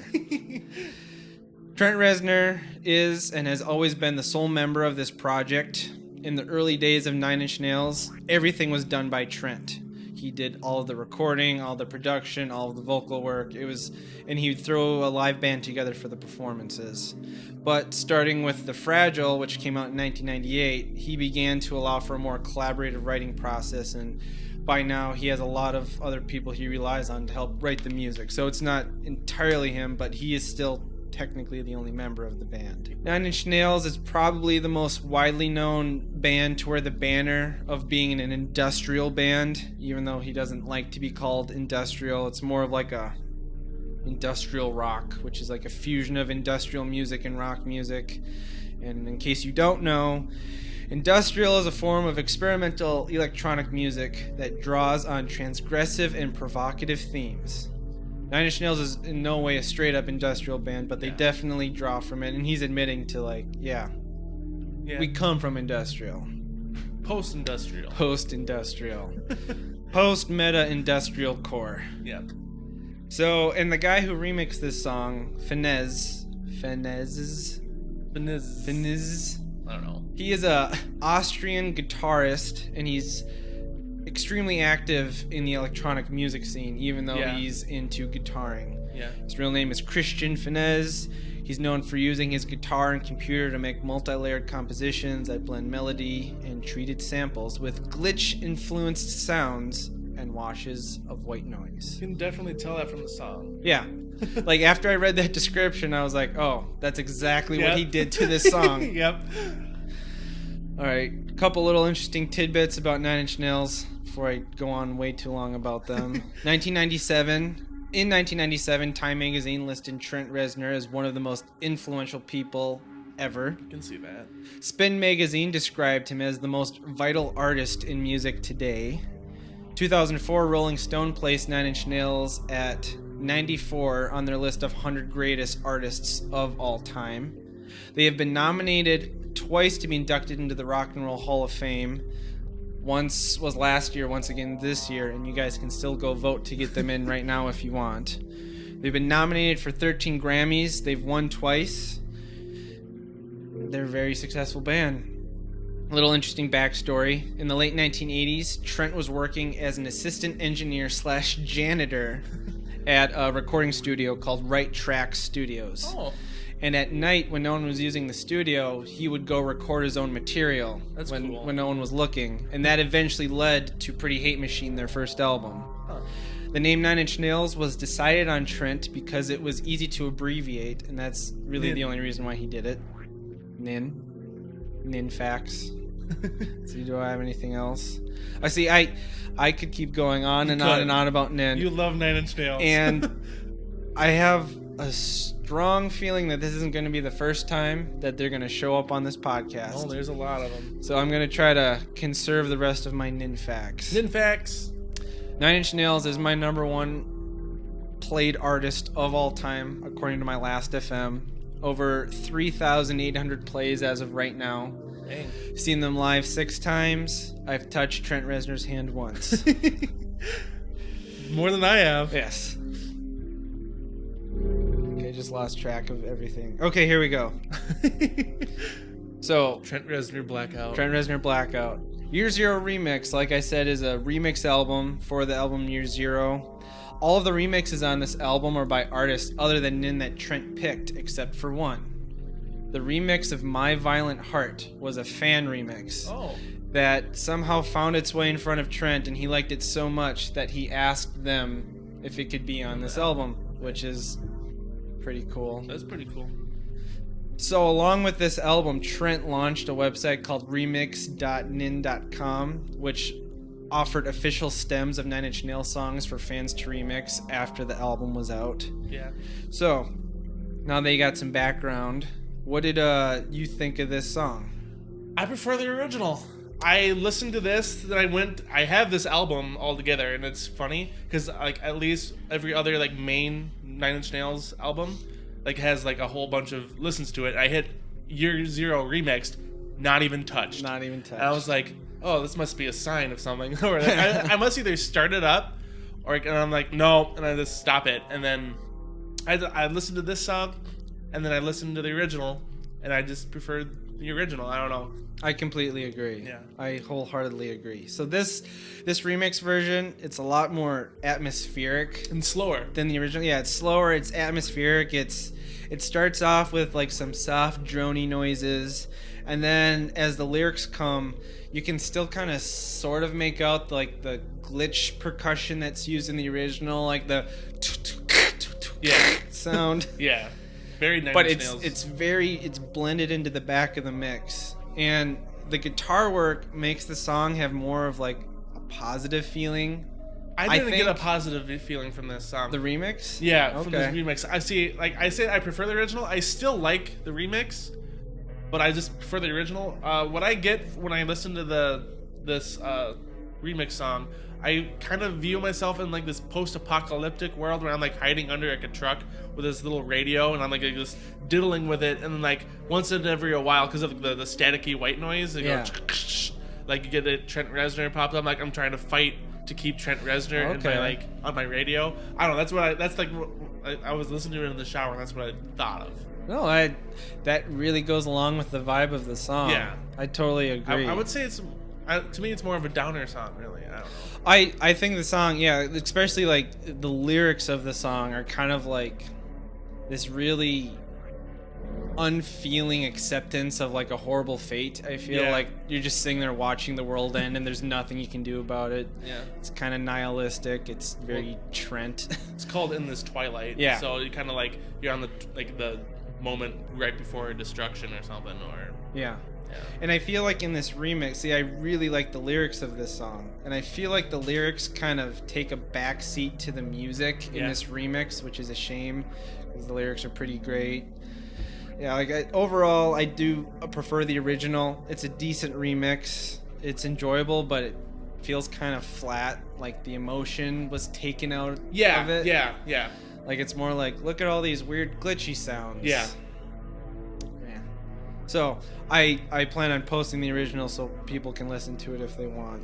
Speaker 1: Trent Reznor is and has always been the sole member of this project. In the early days of 9 Inch Nails, everything was done by Trent. He did all of the recording, all the production, all of the vocal work. And he would throw a live band together for the performances. But starting with The Fragile, which came out in 1998, he began to allow for a more collaborative writing process, and by now he has a lot of other people he relies on to help write the music. So it's not entirely him, but he is still technically the only member of the band. 9 Inch Nails is probably the most widely known band to wear the banner of being an industrial band, even though he doesn't like to be called industrial. It's more of like a industrial rock, which is like a fusion of industrial music and rock music. And in case you don't know, industrial is a form of experimental electronic music that draws on transgressive and provocative themes. 9 Inch Nails is in no way a straight-up industrial band, but they definitely draw from it, and he's admitting to, we come from industrial.
Speaker 2: Post-industrial.
Speaker 1: Post-industrial. Post-meta-industrial core.
Speaker 2: Yep.
Speaker 1: So, and the guy who remixed this song, Fennesz,
Speaker 2: I don't know.
Speaker 1: he is a Austrian guitarist, and he's extremely active in the electronic music scene, even though he's into guitaring.
Speaker 2: Yeah.
Speaker 1: His real name is Christian Fennesz. He's known for using his guitar and computer to make multi-layered compositions that blend melody and treated samples with glitch-influenced sounds and washes of white noise.
Speaker 2: You can definitely tell that from the song.
Speaker 1: Yeah. Like, after I read that description, I was like, oh, that's exactly what he did to this song.
Speaker 2: Yep.
Speaker 1: All right, a couple little interesting tidbits about 9 Inch Nails before I go on way too long about them. 1997, Time Magazine listed Trent Reznor as one of the most influential people ever.
Speaker 2: You can see that.
Speaker 1: Spin Magazine described him as the most vital artist in music today. 2004, Rolling Stone placed 9 Inch Nails at 94 on their list of 100 greatest artists of all time. They have been nominated twice to be inducted into the Rock and Roll Hall of Fame. Once was last year, once again this year, and you guys can still go vote to get them in right now if you want. They've been nominated for 13 Grammys. They've won twice. They're a very successful band. A little interesting backstory. In the late 1980s, Trent was working as an assistant engineer / janitor at a recording studio called Right Track Studios.
Speaker 2: Oh.
Speaker 1: And at night, when no one was using the studio, he would go record his own material.
Speaker 2: That's cool.
Speaker 1: When no one was looking. And that eventually led to Pretty Hate Machine, their first album.
Speaker 2: Huh.
Speaker 1: The name 9 Inch Nails was decided on Trent because it was easy to abbreviate, and that's really the only reason why he did it. Nin facts. So do I have anything else? I see. I could keep going on and on and on about Nin.
Speaker 2: You love 9 Inch Nails.
Speaker 1: And I have a strong feeling that this isn't going to be the first time that they're going to show up on this podcast.
Speaker 2: Oh, there's a lot of them.
Speaker 1: So I'm going to try to conserve the rest of my Nin facts.
Speaker 2: Nin facts.
Speaker 1: 9 Inch Nails is my number one played artist of all time, according to my last FM. Over 3,800 plays as of right now.
Speaker 2: Dang.
Speaker 1: Seen them live 6 times. I've touched Trent Reznor's hand once.
Speaker 2: More than I have.
Speaker 1: Yes. Okay, just lost track of everything. Okay, here we go. So
Speaker 2: Trent Reznor Blackout.
Speaker 1: Trent Reznor Blackout. Year Zero Remix, like I said, is a remix album for the album Year Zero. All of the remixes on this album are by artists other than Nin that Trent picked, except for one. The remix of My Violent Heart was a fan remix that somehow found its way in front of Trent, and he liked it so much that he asked them if it could be on this album, which is pretty cool.
Speaker 2: That's pretty cool.
Speaker 1: So along with this album, Trent launched a website called remix.nin.com, which offered official stems of Nine Inch Nails songs for fans to remix after the album was out.
Speaker 2: Yeah.
Speaker 1: So now that you got some background, what did you think of this song?
Speaker 2: I prefer the original. I listened to this, then I have this album all together, and it's funny because like at least every other like main Nine Inch Nails album like has like a whole bunch of listens to it. I hit Year Zero Remixed, not even touched.
Speaker 1: Not even touched.
Speaker 2: And I was like, oh, this must be a sign of something. Or like, I must either start it up, or and I'm like, no, and I just stop it, and then I listened to this song, and then I listened to the original, and I just preferred the original. I don't know.
Speaker 1: I completely agree.
Speaker 2: Yeah.
Speaker 1: I wholeheartedly agree. So this remix version, it's a lot more atmospheric
Speaker 2: And slower.
Speaker 1: than the original. Yeah, it's slower, it's atmospheric, it starts off with like some soft drony noises, and then as the lyrics come, you can still kind of sort of make out like the glitch percussion that's used in the original, like the sound.
Speaker 2: Yeah. Very Nine
Speaker 1: But
Speaker 2: Inch Nails.
Speaker 1: it's blended into the back of the mix, and the guitar work makes the song have more of like a positive feeling.
Speaker 2: I didn't get a
Speaker 1: think
Speaker 2: positive feeling from this song.
Speaker 1: The remix?
Speaker 2: Yeah, from this
Speaker 1: Okay.
Speaker 2: remix. I see, like I said, I prefer the original. I still like the remix, but I just prefer the original. What I get when I listen to this remix song, I kind of view myself in like this post-apocalyptic world where I'm like hiding under like a truck with this little radio, and I'm like just diddling with it, and then like once in every a while, because of the staticky white noise, it goes, like you get it, Trent Reznor pops up. Like I'm trying to fight to keep Trent Reznor in my, like on my radio. I don't know. That's like I was listening to it in the shower, and that's what I thought of.
Speaker 1: No, that really goes along with the vibe of the song.
Speaker 2: Yeah.
Speaker 1: I totally agree.
Speaker 2: I would say to me it's more of a downer song, really. I don't know.
Speaker 1: I think the song, yeah, especially like the lyrics of the song are kind of like this really unfeeling acceptance of like a horrible fate. I feel like you're just sitting there watching the world end and there's nothing you can do about it.
Speaker 2: Yeah.
Speaker 1: It's kind of nihilistic. It's very Trent.
Speaker 2: It's called In This Twilight.
Speaker 1: Yeah.
Speaker 2: So you kind of like you're on the moment right before destruction or something, or
Speaker 1: Yeah. And I feel like in this remix, I really like the lyrics of this song. And I feel like the lyrics kind of take a back seat to the music in this remix, which is a shame because the lyrics are pretty great. Yeah, like overall, I do prefer the original. It's a decent remix. It's enjoyable, but it feels kind of flat. Like the emotion was taken out of it.
Speaker 2: Yeah.
Speaker 1: Like it's more like, look at all these weird glitchy sounds.
Speaker 2: Yeah.
Speaker 1: So I plan on posting the original so people can listen to it if they want.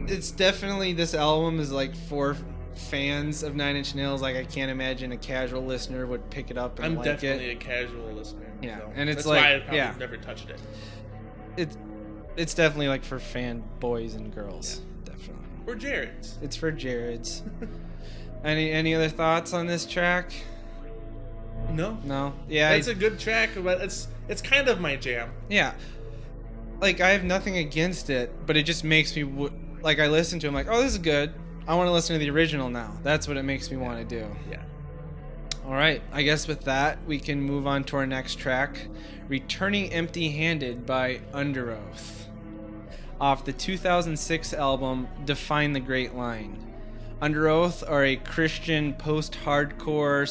Speaker 1: It's definitely, this album is like for fans of Nine Inch Nails. Like I can't imagine a casual listener would pick it up and
Speaker 2: I'm
Speaker 1: like
Speaker 2: definitely
Speaker 1: it.
Speaker 2: a casual listener.
Speaker 1: Yeah,
Speaker 2: so
Speaker 1: and it's
Speaker 2: that's
Speaker 1: like,
Speaker 2: why I probably never touched it.
Speaker 1: It's definitely like for fan boys and girls.
Speaker 2: Yeah.
Speaker 1: Definitely.
Speaker 2: Or Jared's.
Speaker 1: It's for Jared's. Any other thoughts on this track? No. Yeah.
Speaker 2: It's a good track, but it's kind of my jam.
Speaker 1: Yeah. Like I have nothing against it, but it just makes me like I listen to it, I'm like, oh, this is good. I want to listen to the original now. That's what it makes me want to do.
Speaker 2: Yeah.
Speaker 1: All right. I guess with that, we can move on to our next track, Returning Empty-Handed by Underøath, off the 2006 album Define the Great Line. Underøath are a Christian post-hardcore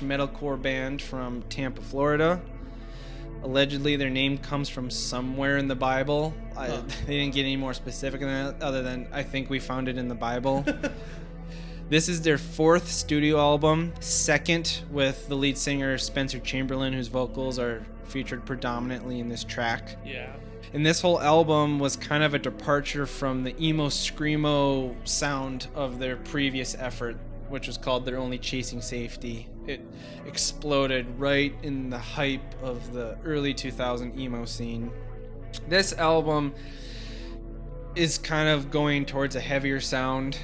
Speaker 1: / metalcore band from Tampa, Florida. Allegedly, their name comes from somewhere in the Bible. They didn't get any more specific than that, other than I think we found it in the Bible. This is their 4th studio album, 2nd with the lead singer Spencer Chamberlain, whose vocals are featured predominantly in this track.
Speaker 2: Yeah.
Speaker 1: And this whole album was kind of a departure from the emo screamo sound of their previous effort, which was called They're Only Chasing Safety. It exploded right in the hype of the early 2000 emo scene. This album is kind of going towards a heavier sound.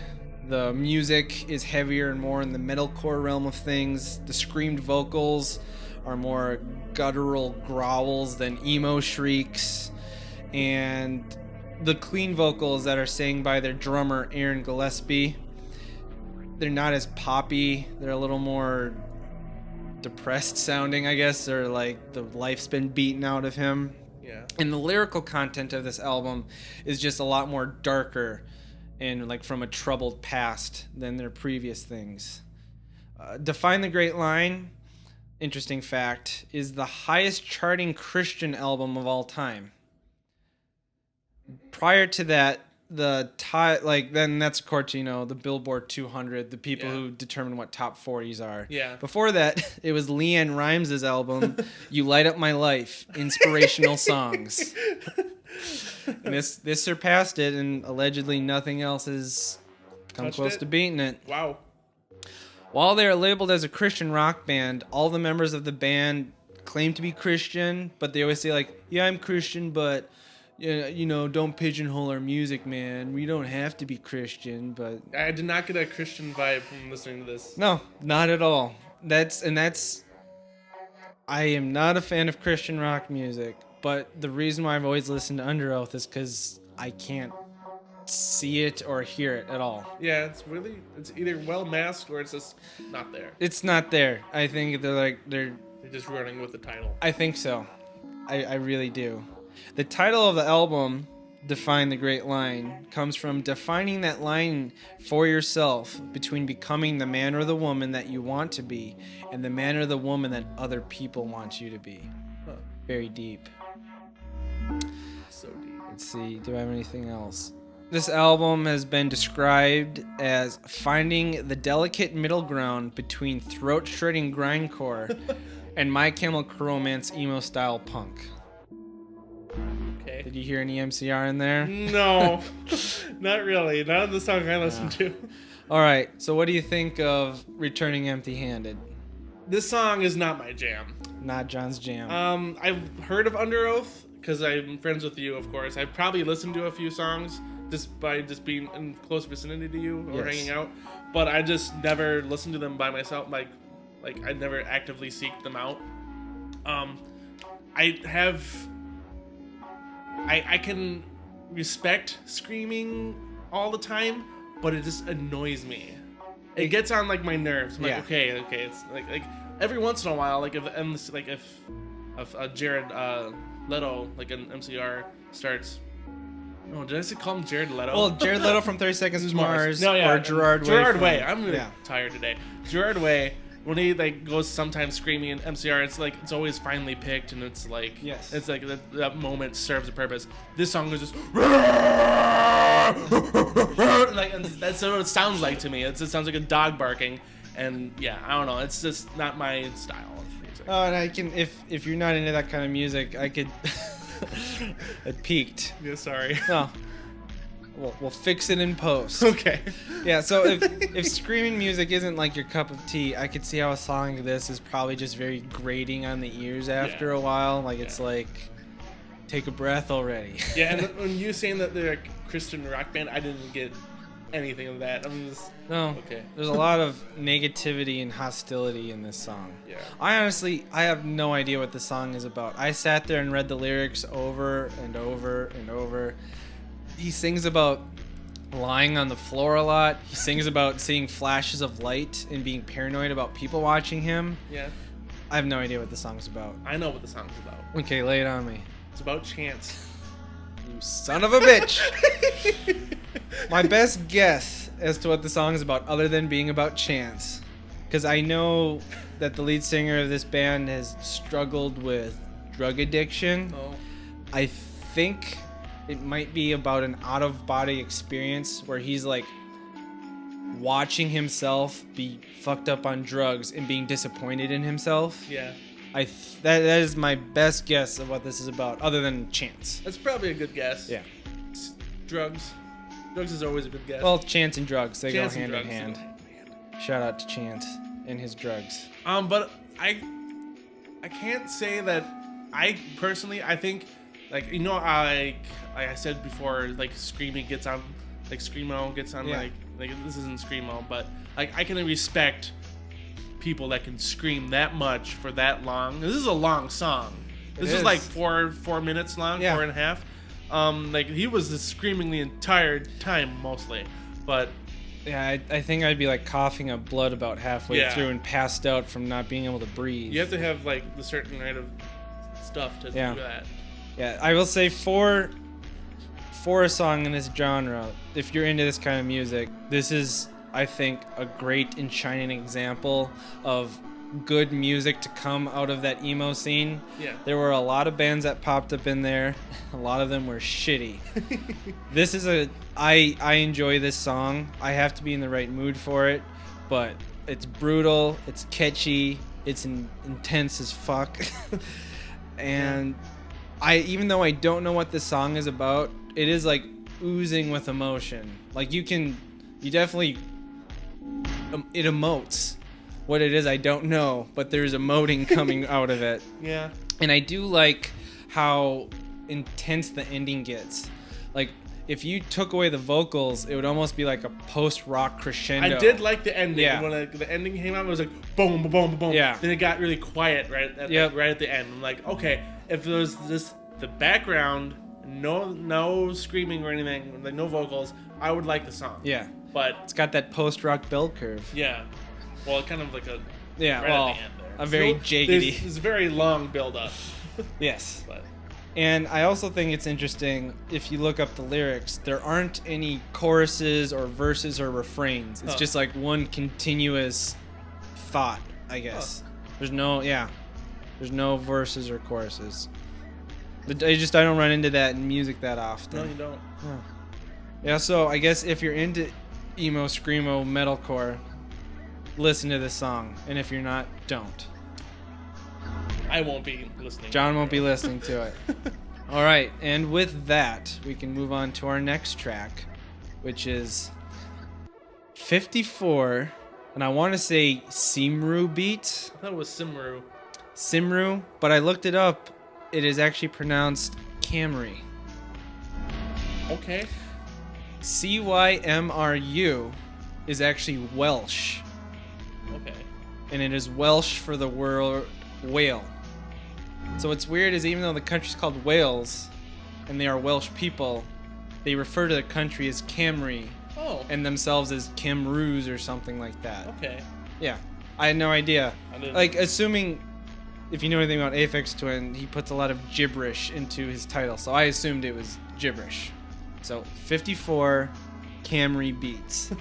Speaker 1: The music is heavier and more in the metalcore realm of things. The screamed vocals are more guttural growls than emo shrieks. And the clean vocals that are sang by their drummer, Aaron Gillespie, they're not as poppy. They're a little more depressed sounding, I guess, or like the life's been beaten out of him.
Speaker 2: Yeah.
Speaker 1: And the lyrical content of this album is just a lot more darker and like from a troubled past than their previous things. Define the Great Line, interesting fact, is the highest charting Christian album of all time. Prior to that, then that's of course, the Billboard 200, the people who determine what top 40s are.
Speaker 2: Yeah.
Speaker 1: Before that, it was Leanne Rimes' album, You Light Up My Life, Inspirational Songs. And this surpassed it, and allegedly nothing else has come close to beating it.
Speaker 2: Wow.
Speaker 1: While they are labeled as a Christian rock band, all the members of the band claim to be Christian, but they always say like, yeah, I'm Christian, but don't pigeonhole our music, man. We don't have to be Christian, but
Speaker 2: I did not get a Christian vibe from listening to this.
Speaker 1: No, not at all. I am not a fan of Christian rock music, but the reason why I've always listened to Underøath is because I can't see it or hear it at all.
Speaker 2: Yeah, it's either well masked or it's just not there.
Speaker 1: It's not there. I think they're
Speaker 2: just running with the title.
Speaker 1: I think so. I really do. The title of the album, Define the Great Line, comes from defining that line for yourself between becoming the man or the woman that you want to be and the man or the woman that other people want you to be.
Speaker 2: Huh.
Speaker 1: Very deep.
Speaker 2: So deep.
Speaker 1: Let's see, do I have anything else? This album has been described as finding the delicate middle ground between throat-shredding grindcore and My Chemical Romance emo-style punk.
Speaker 2: Okay.
Speaker 1: Did you hear any MCR in there?
Speaker 2: No, not really. Not in the song I listened to.
Speaker 1: All right, so what do you think of Returning Empty-Handed?
Speaker 2: This song is not my jam.
Speaker 1: Not John's jam.
Speaker 2: I've heard of Underøath because I'm friends with you, of course. I've probably listened to a few songs just by being in close vicinity to you or hanging out, but I just never listened to them by myself. Like I never actively seek them out. I can respect screaming all the time, but it just annoys me. It gets on like my nerves. I'm like, okay, it's like every once in a while, like if Jared Leto, like an MCR starts. Oh, did I say call him Jared Leto?
Speaker 1: Well, Jared Leto from 30 Seconds to Mars.
Speaker 2: No, yeah,
Speaker 1: or Gerard Way.
Speaker 2: Gerard Way. I'm really tired today. Gerard Way. When he like goes sometimes screaming in MCR, it's like it's always finely picked, and it's like it's like that moment serves a purpose. This song is just like, and that's what it sounds like to me. It sounds like a dog barking, and I don't know. It's just not my style of music.
Speaker 1: Oh, and I can if you're not into that kind of music, I could. It peaked.
Speaker 2: Yeah, sorry.
Speaker 1: No. We'll fix it in post.
Speaker 2: Okay.
Speaker 1: Yeah, so if screaming music isn't like your cup of tea, I could see how a song like this is probably just very grating on the ears after a while. Like it's like, take a breath already.
Speaker 2: Yeah, and when you saying that they're a Christian rock band, I didn't get anything of that.
Speaker 1: No.
Speaker 2: Okay.
Speaker 1: There's a lot of negativity and hostility in this song.
Speaker 2: Yeah.
Speaker 1: I have no idea what the song is about. I sat there and read the lyrics over and over and over. He sings about lying on the floor a lot. He sings about seeing flashes of light and being paranoid about people watching him.
Speaker 2: Yeah.
Speaker 1: I have no idea what the song's about.
Speaker 2: I know what the song's about.
Speaker 1: Okay, lay it on me.
Speaker 2: It's about chance.
Speaker 1: You son of a bitch. My best guess as to what the song is about, other than being about chance, because I know that the lead singer of this band has struggled with drug addiction.
Speaker 2: Oh.
Speaker 1: I think it might be about an out-of-body experience where he's like watching himself be fucked up on drugs and being disappointed in himself.
Speaker 2: Yeah.
Speaker 1: That is my best guess of what this is about, other than chance.
Speaker 2: That's probably a good guess.
Speaker 1: Yeah.
Speaker 2: Drugs. Drugs is always a good guess.
Speaker 1: Well, chance and drugs, they
Speaker 2: Chance
Speaker 1: go hand
Speaker 2: and
Speaker 1: in
Speaker 2: drugs.
Speaker 1: hand. Shout out to Chance and his drugs.
Speaker 2: But I can't say that I personally, I think, like, you know, like I said before, like Screamo gets on, like this isn't Screamo, but like I can respect people that can scream that much for that long. This is a long song. This is like 4 minutes long, 4.5. Like he was just screaming the entire time mostly, but
Speaker 1: yeah, I think I'd be like coughing up blood about halfway through and passed out from not being able to breathe.
Speaker 2: You have to have like the certain kind of stuff to do that.
Speaker 1: Yeah, I will say for a song in this genre, if you're into this kind of music, this is, I think, a great and shining example of good music to come out of that emo scene.
Speaker 2: Yeah.
Speaker 1: There were a lot of bands that popped up in there. A lot of them were shitty. This is I enjoy this song. I have to be in the right mood for it, but it's brutal, it's catchy, it's intense as fuck. And even though I don't know what this song is about, it is like oozing with emotion. Like you definitely, it emotes. What it is, I don't know, but there's emoting coming out of it.
Speaker 2: Yeah.
Speaker 1: And I do like how intense the ending gets. Like, if you took away the vocals, it would almost be like a post-rock crescendo.
Speaker 2: I did like the ending.
Speaker 1: Yeah.
Speaker 2: When the ending came out, it was like boom, boom, boom, boom.
Speaker 1: Yeah.
Speaker 2: Then it got really quiet right at the end. I'm like, okay, if there was the background, no screaming or anything, like no vocals, I would like the song.
Speaker 1: Yeah.
Speaker 2: But
Speaker 1: it's got that post-rock bell curve.
Speaker 2: Yeah. Well, kind of like a
Speaker 1: right at the end there. A very jaggedy.
Speaker 2: It's a very long build-up.
Speaker 1: Yes.
Speaker 2: But.
Speaker 1: And I also think it's interesting, if you look up the lyrics, there aren't any choruses or verses or refrains. It's just like one continuous thought, I guess. There's no verses or choruses. I don't run into that in music that often.
Speaker 2: No, you don't.
Speaker 1: No. Yeah, so I guess if you're into emo, screamo, metalcore, listen to this song. And if you're not, don't.
Speaker 2: I won't be listening.
Speaker 1: John won't be listening to it. All right, and with that, we can move on to our next track, which is 54, and I want to say Cymru beat.
Speaker 2: I thought it was Cymru.
Speaker 1: Cymru, but I looked it up. It is actually pronounced Camry.
Speaker 2: Okay.
Speaker 1: Cymru is actually Welsh.
Speaker 2: Okay.
Speaker 1: And it is Welsh for the word whale. So what's weird is even though the country's called Wales, and they are Welsh people, they refer to the country as Camry.
Speaker 2: Oh.
Speaker 1: And themselves as Cymrus or something like that.
Speaker 2: Okay.
Speaker 1: Yeah. I had no idea. Like, assuming, if you know anything about Aphex Twin, he puts a lot of gibberish into his title, so I assumed it was gibberish. So, 54 Camry beats.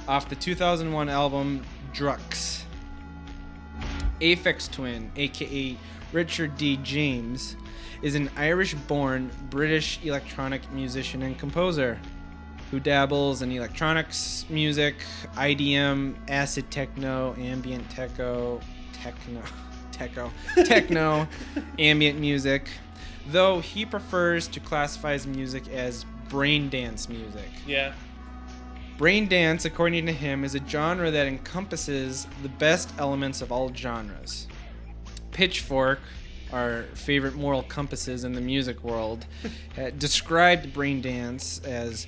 Speaker 1: Off the 2001 album, Drux. Aphex Twin, aka Richard D. James, is an Irish-born British electronic musician and composer who dabbles in electronics music, IDM, acid techno, ambient techno, ambient music, though he prefers to classify his music as brain dance music.
Speaker 2: Yeah.
Speaker 1: Brain dance, according to him, is a genre that encompasses the best elements of all genres. Pitchfork, our favorite moral compasses in the music world, described brain dance as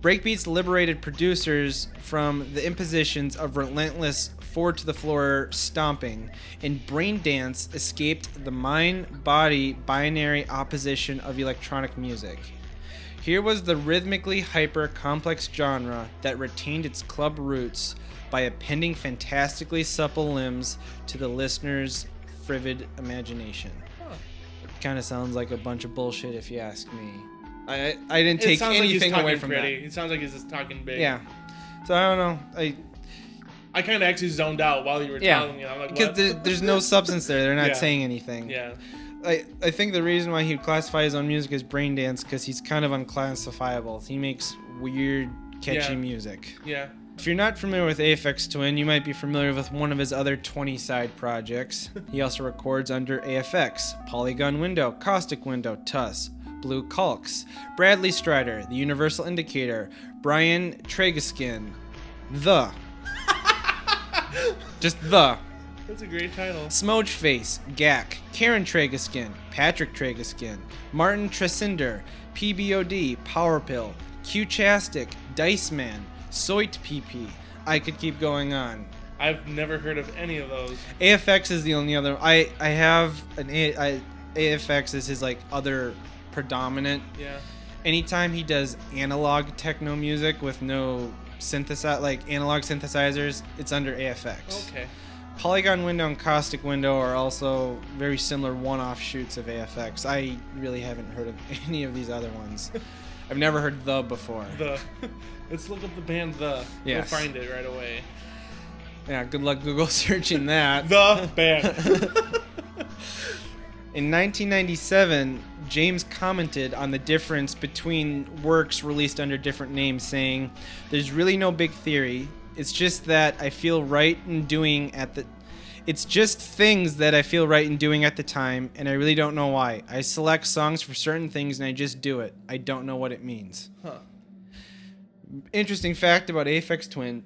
Speaker 1: breakbeats liberated producers from the impositions of relentless forward-to-the-floor stomping, and brain dance escaped the mind-body binary opposition of electronic music. Here was the rhythmically hyper-complex genre that retained its club roots by appending fantastically supple limbs to the listener's fervid imagination. It kind of sounds like a bunch of bullshit if you ask me. I didn't take anything away from that.
Speaker 2: It sounds like he's just talking big.
Speaker 1: Yeah. So I don't know.
Speaker 2: I kind of actually zoned out while you were telling me. I'm like,
Speaker 1: because
Speaker 2: what?
Speaker 1: there's no substance there. They're not saying anything.
Speaker 2: Yeah.
Speaker 1: I think the reason why he would classify his own music as brain dance because he's kind of unclassifiable. He makes weird, catchy music.
Speaker 2: Yeah.
Speaker 1: If you're not familiar with Aphex Twin, you might be familiar with one of his other 20 side projects. He also records under Aphex, Polygon Window, Caustic Window, Tuss, Blue Calx, Bradley Strider, The Universal Indicator, Brian Tregaskin, The Just the.
Speaker 2: That's a great title.
Speaker 1: Smogeface, Gak, Karen Tragaskin, Patrick Tragaskin, Martin Tresinder, PBOD, Powerpill, Q-Chastic, Dice Man, Soit PP. I could keep going on.
Speaker 2: I've never heard of any of those.
Speaker 1: Aphex is the only other. I have an Aphex is his like other predominant.
Speaker 2: Yeah.
Speaker 1: Anytime he does analog techno music with no analog synthesizers, it's under Aphex.
Speaker 2: Okay.
Speaker 1: Polygon Window and Caustic Window are also very similar one-off shoots of Aphex. I really haven't heard of any of these other ones. I've never heard The before.
Speaker 2: The. Let's look up the band The.
Speaker 1: Yes.
Speaker 2: We'll find it right away.
Speaker 1: Yeah, good luck Google searching that.
Speaker 2: The band.
Speaker 1: In 1997, James commented on the difference between works released under different names, saying, "There's really no big theory. It's just that I feel right in doing It's just things that I feel right in doing at the time, and I really don't know why. I select songs for certain things, and I just do it. I don't know what it means."
Speaker 2: Huh.
Speaker 1: Interesting fact about Aphex Twin.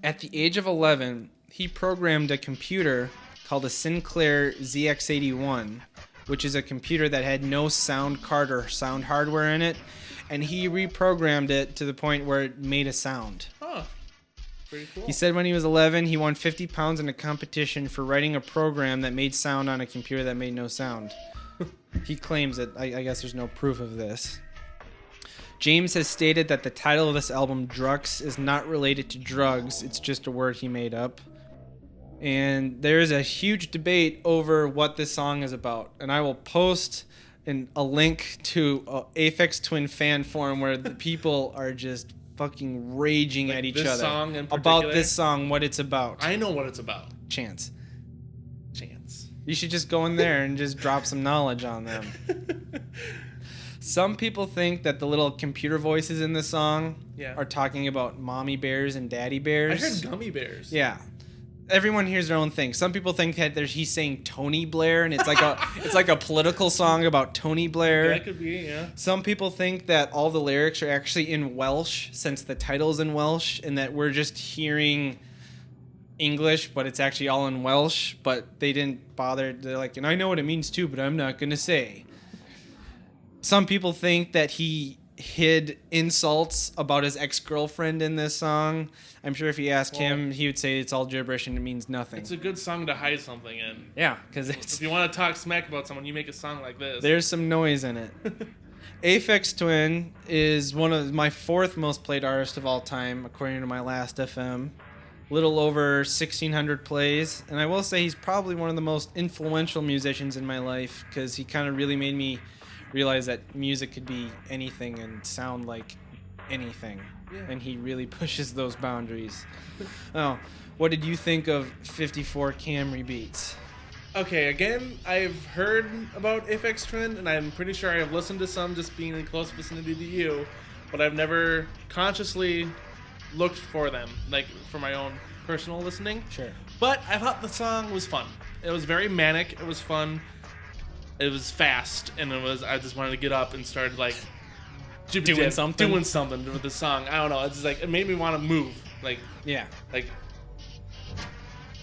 Speaker 1: At the age of 11, he programmed a computer called a Sinclair ZX81, which is a computer that had no sound card or sound hardware in it, and he reprogrammed it to the point where it made a sound.
Speaker 2: Huh. Pretty cool.
Speaker 1: He said when he was 11, he won 50 pounds in a competition for writing a program that made sound on a computer that made no sound. He claims it. I guess there's no proof of this. James has stated that the title of this album, Drux, is not related to drugs. It's just a word he made up. And there is a huge debate over what this song is about. And I will post a link to Aphex Twin fan forum where the people are just fucking raging at each
Speaker 2: this
Speaker 1: other
Speaker 2: song in
Speaker 1: about
Speaker 2: particular?
Speaker 1: this song, what it's about.
Speaker 2: I know what it's about.
Speaker 1: Chance.
Speaker 2: Chance.
Speaker 1: You should just go in there and just drop some knowledge on them. Some people think that the little computer voices in this song are talking about mommy bears and daddy bears.
Speaker 2: I heard gummy bears.
Speaker 1: Yeah. Everyone hears their own thing. Some people think that he's saying Tony Blair, and it's like a political song about Tony Blair.
Speaker 2: That could be, yeah.
Speaker 1: Some people think that all the lyrics are actually in Welsh, since the title's in Welsh, and that we're just hearing English, but it's actually all in Welsh. But they didn't bother. They're like, and I know what it means too, but I'm not gonna say. Some people think that he hid insults about his ex-girlfriend in this song. I'm sure if you asked him, he would say it's all gibberish and it means nothing.
Speaker 2: It's a good song to hide something in.
Speaker 1: Yeah, because
Speaker 2: if you want to talk smack about someone, you make a song like this.
Speaker 1: There's some noise in it. Aphex Twin is one of my fourth most played artist of all time, according to my last FM. Little over 1,600 plays, and I will say he's probably one of the most influential musicians in my life, because he kind of really made me realize that music could be anything and sound like anything. Yeah. And he really pushes those boundaries. Oh, what did you think of 54 Camry Beats?
Speaker 2: Okay, again, I've heard about Aphex Twin, and I'm pretty sure I've listened to some just being in close vicinity to you, but I've never consciously looked for them, like for my own personal listening.
Speaker 1: Sure.
Speaker 2: But I thought the song was fun. It was very manic. It was fun. It was fast, and I just wanted to get up and start like doing something with the song. I don't know. It's just like it made me want to move. Like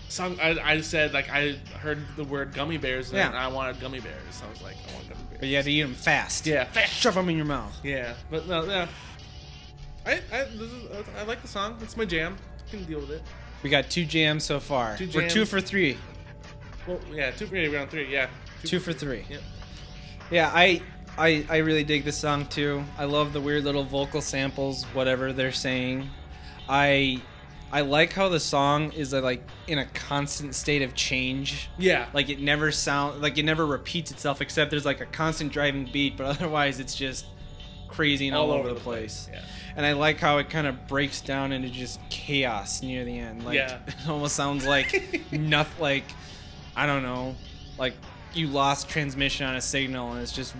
Speaker 2: song. I said like I heard the word gummy bears and I wanted gummy bears. So I was like, I want gummy bears.
Speaker 1: But you had to eat them fast.
Speaker 2: Yeah, fast.
Speaker 1: Shove them in your mouth.
Speaker 2: Yeah, but no, yeah. I like the song. It's my jam. I can deal with it.
Speaker 1: We got 2 jams so far. We're 2 for 3.
Speaker 2: Well, yeah, 2 for 3, round 3. Yeah.
Speaker 1: 2 for 3.
Speaker 2: Yep.
Speaker 1: Yeah, I really dig this song too. I love the weird little vocal samples, whatever they're saying. I like how the song is like in a constant state of change.
Speaker 2: Yeah.
Speaker 1: Like it never repeats itself, except there's like a constant driving beat, but otherwise it's just crazy and all over the place.
Speaker 2: Yeah.
Speaker 1: And I like how it kind of breaks down into just chaos near the end. Like it almost sounds like nothing, like I don't know, like you lost transmission on a signal and it's just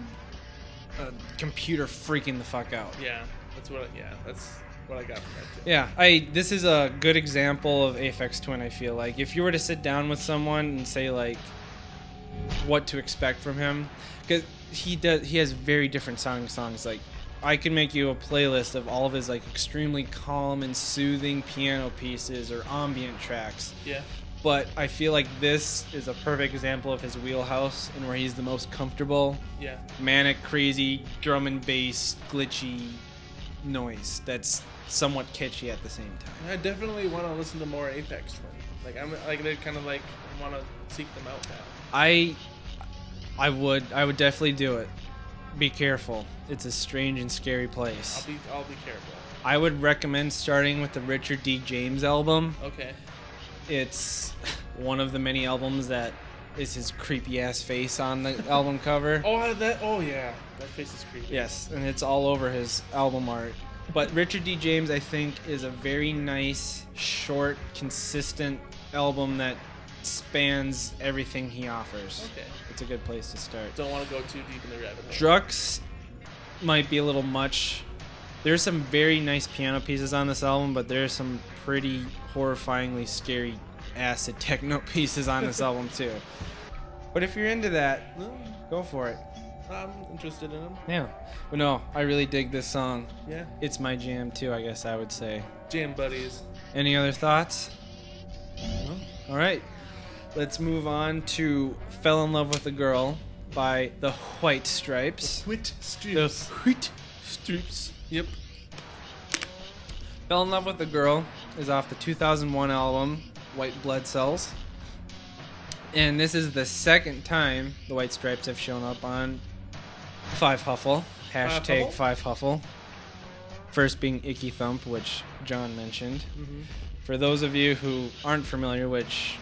Speaker 1: a computer freaking the fuck out.
Speaker 2: Yeah. That's what I got from that too.
Speaker 1: Yeah, this is a good example of Aphex Twin, I feel like. If you were to sit down with someone and say like what to expect from him, because he has very different sounding songs. Like I can make you a playlist of all of his like extremely calm and soothing piano pieces or ambient tracks.
Speaker 2: Yeah.
Speaker 1: But I feel like this is a perfect example of his wheelhouse and where he's the most comfortable.
Speaker 2: Yeah.
Speaker 1: Manic, crazy, drum and bass, glitchy noise that's somewhat kitschy at the same time.
Speaker 2: I definitely want to listen to more Aphex from. Like I'm like they kind of like want to seek them out now.
Speaker 1: I would definitely do it. Be careful. It's a strange and scary place.
Speaker 2: I'll be careful.
Speaker 1: I would recommend starting with the Richard D. James album.
Speaker 2: Okay.
Speaker 1: It's one of the many albums that is his creepy ass face on the album cover.
Speaker 2: Oh yeah, that face is creepy.
Speaker 1: Yes, and it's all over his album art. But Richard D. James, I think, is a very nice, short, consistent album that spans everything he offers.
Speaker 2: Okay.
Speaker 1: It's a good place to start.
Speaker 2: Don't want to go too deep in the rabbit hole.
Speaker 1: Drux might be a little much. There's some very nice piano pieces on this album, but there's some pretty horrifyingly scary acid techno pieces on this album too. But if you're into that, go for it.
Speaker 2: I'm interested in them.
Speaker 1: Yeah. But no, I really dig this song.
Speaker 2: Yeah.
Speaker 1: It's my jam too, I guess I would say.
Speaker 2: Jam buddies.
Speaker 1: Any other thoughts?
Speaker 2: No.
Speaker 1: All right. Let's move on to Fell in Love with a Girl by the White Stripes.
Speaker 2: White Stripes.
Speaker 1: The White Stripes.
Speaker 2: Yep.
Speaker 1: Fell in Love with a Girl is off the 2001 album White Blood Cells. And this is the second time the White Stripes have shown up on Five Huffle. Hashtag Five Huffle. First being Icky Thump, which John mentioned.
Speaker 2: Mm-hmm.
Speaker 1: For those of you who aren't familiar, which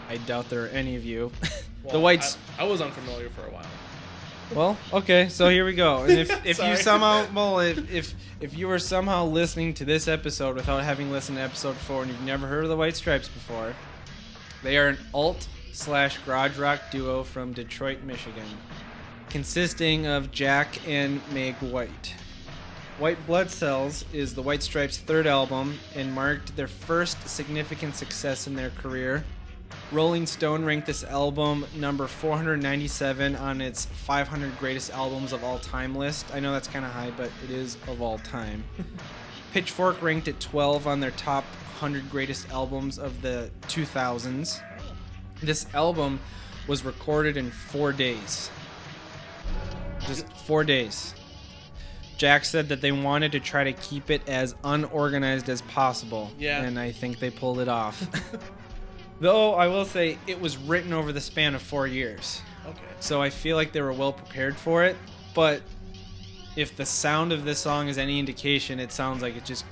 Speaker 1: I doubt there are any of you,
Speaker 2: Well,
Speaker 1: the Whites.
Speaker 2: I was unfamiliar for a while.
Speaker 1: Well, okay, so here we go. And if you
Speaker 2: Sorry.
Speaker 1: somehow, well, if you were somehow listening to this episode without having listened to episode 4 and you've never heard of the White Stripes before, they are an alt/garage rock duo from Detroit, Michigan, consisting of Jack and Meg White. White Blood Cells is the White Stripes' third album and marked their first significant success in their career. Rolling Stone ranked this album number 497 on its 500 greatest albums of all time list. I know that's kind of high, but it is of all time. Pitchfork ranked it 12 on their top 100 greatest albums of the 2000s. This album was recorded in 4 days. Just 4 days. Jack said that they wanted to try to keep it as unorganized as possible.
Speaker 2: Yeah.
Speaker 1: And I think they pulled it off. Though I will say it was written over the span of 4 years.
Speaker 2: Okay.
Speaker 1: So I feel like they were well prepared for it. But if the sound of this song is any indication, it sounds like it's just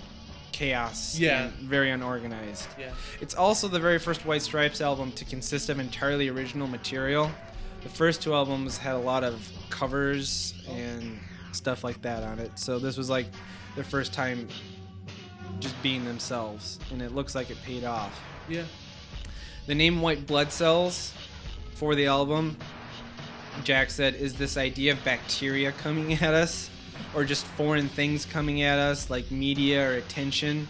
Speaker 1: chaos.
Speaker 2: Yeah.
Speaker 1: And very unorganized.
Speaker 2: Yeah.
Speaker 1: It's also the very first White Stripes album to consist of entirely original material. The first 2 albums had a lot of covers and stuff like that on it. So this was like their first time just being themselves. And it looks like it paid off.
Speaker 2: Yeah.
Speaker 1: The name White Blood Cells for the album, Jack said, is this idea of bacteria coming at us or just foreign things coming at us like media or attention.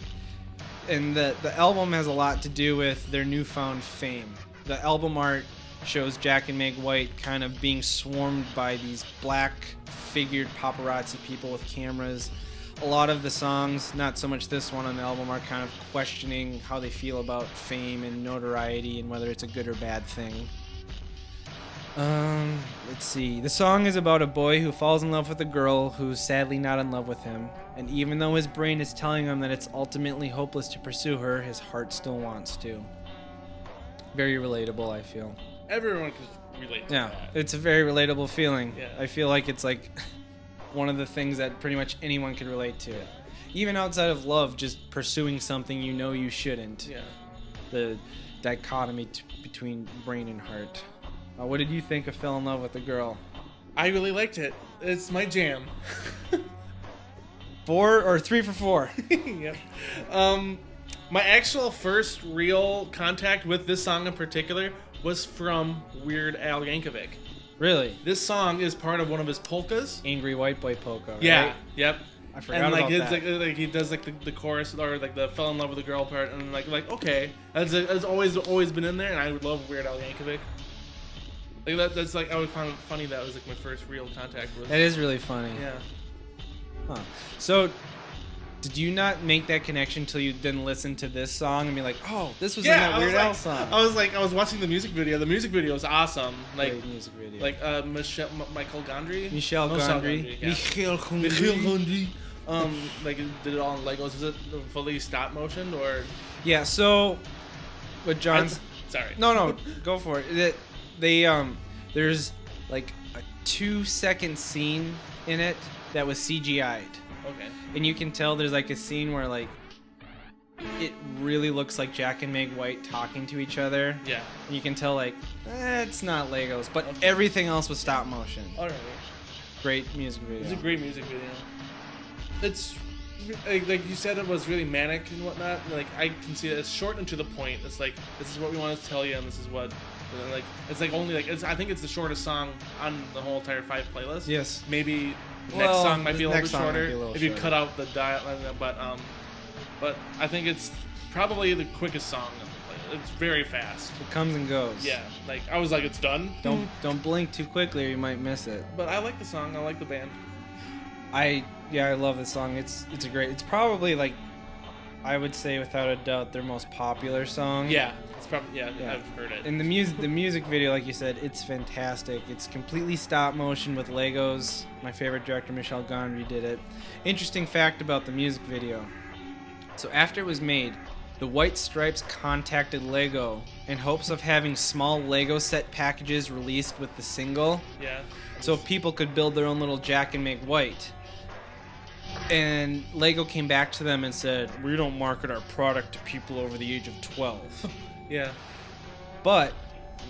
Speaker 1: And the album has a lot to do with their newfound fame. The album art shows Jack and Meg White kind of being swarmed by these black figured paparazzi people with cameras. A lot of the songs, not so much this one on the album, are kind of questioning how they feel about fame and notoriety and whether it's a good or bad thing. Let's see. The song is about a boy who falls in love with a girl who's sadly not in love with him. And even though his brain is telling him that it's ultimately hopeless to pursue her, his heart still wants to. Very relatable, I feel.
Speaker 2: Everyone can relate to
Speaker 1: Yeah,
Speaker 2: that.
Speaker 1: it's a very relatable feeling.
Speaker 2: Yeah.
Speaker 1: I feel like it's like one of the things that pretty much anyone could relate to. Even outside of love, just pursuing something you know you shouldn't.
Speaker 2: Yeah.
Speaker 1: The dichotomy between brain and heart. What did you think of Fell in Love with a Girl?
Speaker 2: I really liked it. It's my jam.
Speaker 1: 4 or 3 for 4?
Speaker 2: Yep. My actual first real contact with this song in particular was from Weird Al Yankovic.
Speaker 1: Really?
Speaker 2: This song is part of one of his polkas.
Speaker 1: Angry White Boy polka, right?
Speaker 2: Yeah. Yep.
Speaker 1: I forgot
Speaker 2: and like
Speaker 1: about
Speaker 2: it's
Speaker 1: that.
Speaker 2: like he does like the chorus or like the fell in love with the girl part, and like okay, that's always been in there, and I would love Weird Al Yankovic. Like that's like I would find it funny that was like my first real contact with.
Speaker 1: That is really funny.
Speaker 2: Yeah.
Speaker 1: Huh. So, did you not make that connection until you then listened to this song and be like, oh, this was in that Weird Al song?
Speaker 2: I was watching the music video. The music video is awesome. Like,
Speaker 1: great music video.
Speaker 2: Like Michel Gondry.
Speaker 1: Michel Gondry.
Speaker 2: Yeah.
Speaker 1: Michel Gondry.
Speaker 2: Like did it all in Legos? Is it fully stop motion or?
Speaker 1: Yeah. So, with John's.
Speaker 2: Sorry.
Speaker 1: No, go for it. There's like a 2-second scene in it that was CGI'd.
Speaker 2: Okay.
Speaker 1: And you can tell there's like a scene where like it really looks like Jack and Meg White talking to each other.
Speaker 2: Yeah.
Speaker 1: And you can tell like it's not Legos, but everything else was stop motion.
Speaker 2: All right.
Speaker 1: Great music video.
Speaker 2: It's a great music video. It's like you said, it was really manic and whatnot. Like I can see that it's short and to the point. It's like this is what we want to tell you, and this is what. Like it's like only like I think it's the shortest song on the whole entire 5 playlist.
Speaker 1: Yes.
Speaker 2: Maybe next song might be a little bit shorter if you
Speaker 1: shorter.
Speaker 2: cut out the dial. But I think it's probably the quickest song on the playlist. It's very fast.
Speaker 1: It comes and goes.
Speaker 2: Yeah. Like I was like, it's done.
Speaker 1: Don't blink too quickly or you might miss it.
Speaker 2: But I like the song. I like the band.
Speaker 1: I love this song. It's it's probably like I would say without a doubt their most popular song.
Speaker 2: Yeah. It's probably I've heard it.
Speaker 1: And the music video, like you said, it's fantastic. It's completely stop motion with Legos. My favorite director, Michel Gondry, did it. Interesting fact about the music video. So after it was made, the White Stripes contacted Lego in hopes of having small Lego set packages released with the single.
Speaker 2: Yeah.
Speaker 1: So people could build their own little Jack and Meg White. And Lego came back to them and said, we don't market our product to people over the age of 12.
Speaker 2: Yeah.
Speaker 1: But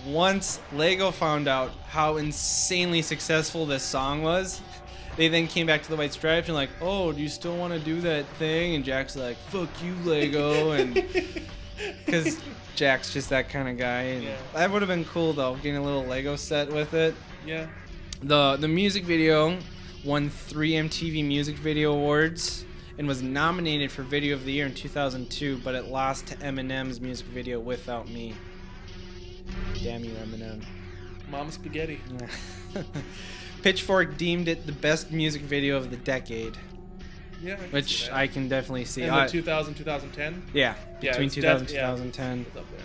Speaker 1: once Lego found out how insanely successful this song was, they then came back to the White Stripes and like, oh, do you still want to do that thing? And Jack's like, fuck you, Lego. And because Jack's just that kind of guy. And that would have been cool, though, getting a little Lego set with it.
Speaker 2: Yeah.
Speaker 1: The music video won 3 MTV Music Video Awards and was nominated for Video of the Year in 2002, but it lost to Eminem's music video Without Me. Damn you, Eminem.
Speaker 2: Mama Spaghetti.
Speaker 1: Pitchfork deemed it the best music video of the decade.
Speaker 2: Yeah,
Speaker 1: which I can definitely see.
Speaker 2: In the 2000, 2010?
Speaker 1: Yeah, between 2000 and 2010.
Speaker 2: It's up there.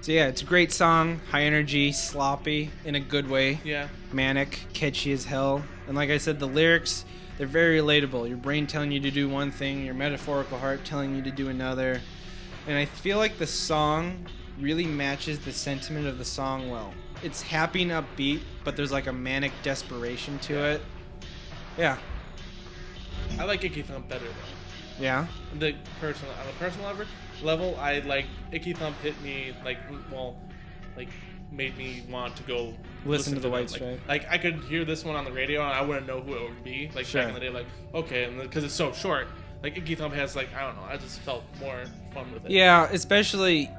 Speaker 1: So yeah, it's a great song, high energy, sloppy, in a good way.
Speaker 2: Yeah.
Speaker 1: Manic, catchy as hell. And like I said, the lyrics, they're very relatable. Your brain telling you to do one thing, your metaphorical heart telling you to do another. And I feel like the song really matches the sentiment of the song well. It's happy and upbeat, but there's like a manic desperation to it. Yeah.
Speaker 2: I like Icky Thump better though.
Speaker 1: Yeah?
Speaker 2: On a personal level, I like Icky Thump hit me made me want to go
Speaker 1: listen to the White
Speaker 2: them.
Speaker 1: Stripe.
Speaker 2: Like I could hear this one on the radio and I wouldn't know who it would be. Like
Speaker 1: sure.
Speaker 2: Back in the day, like okay, and because it's so short. Like Icky Thump has I don't know. I just felt more fun with it.
Speaker 1: Yeah, especially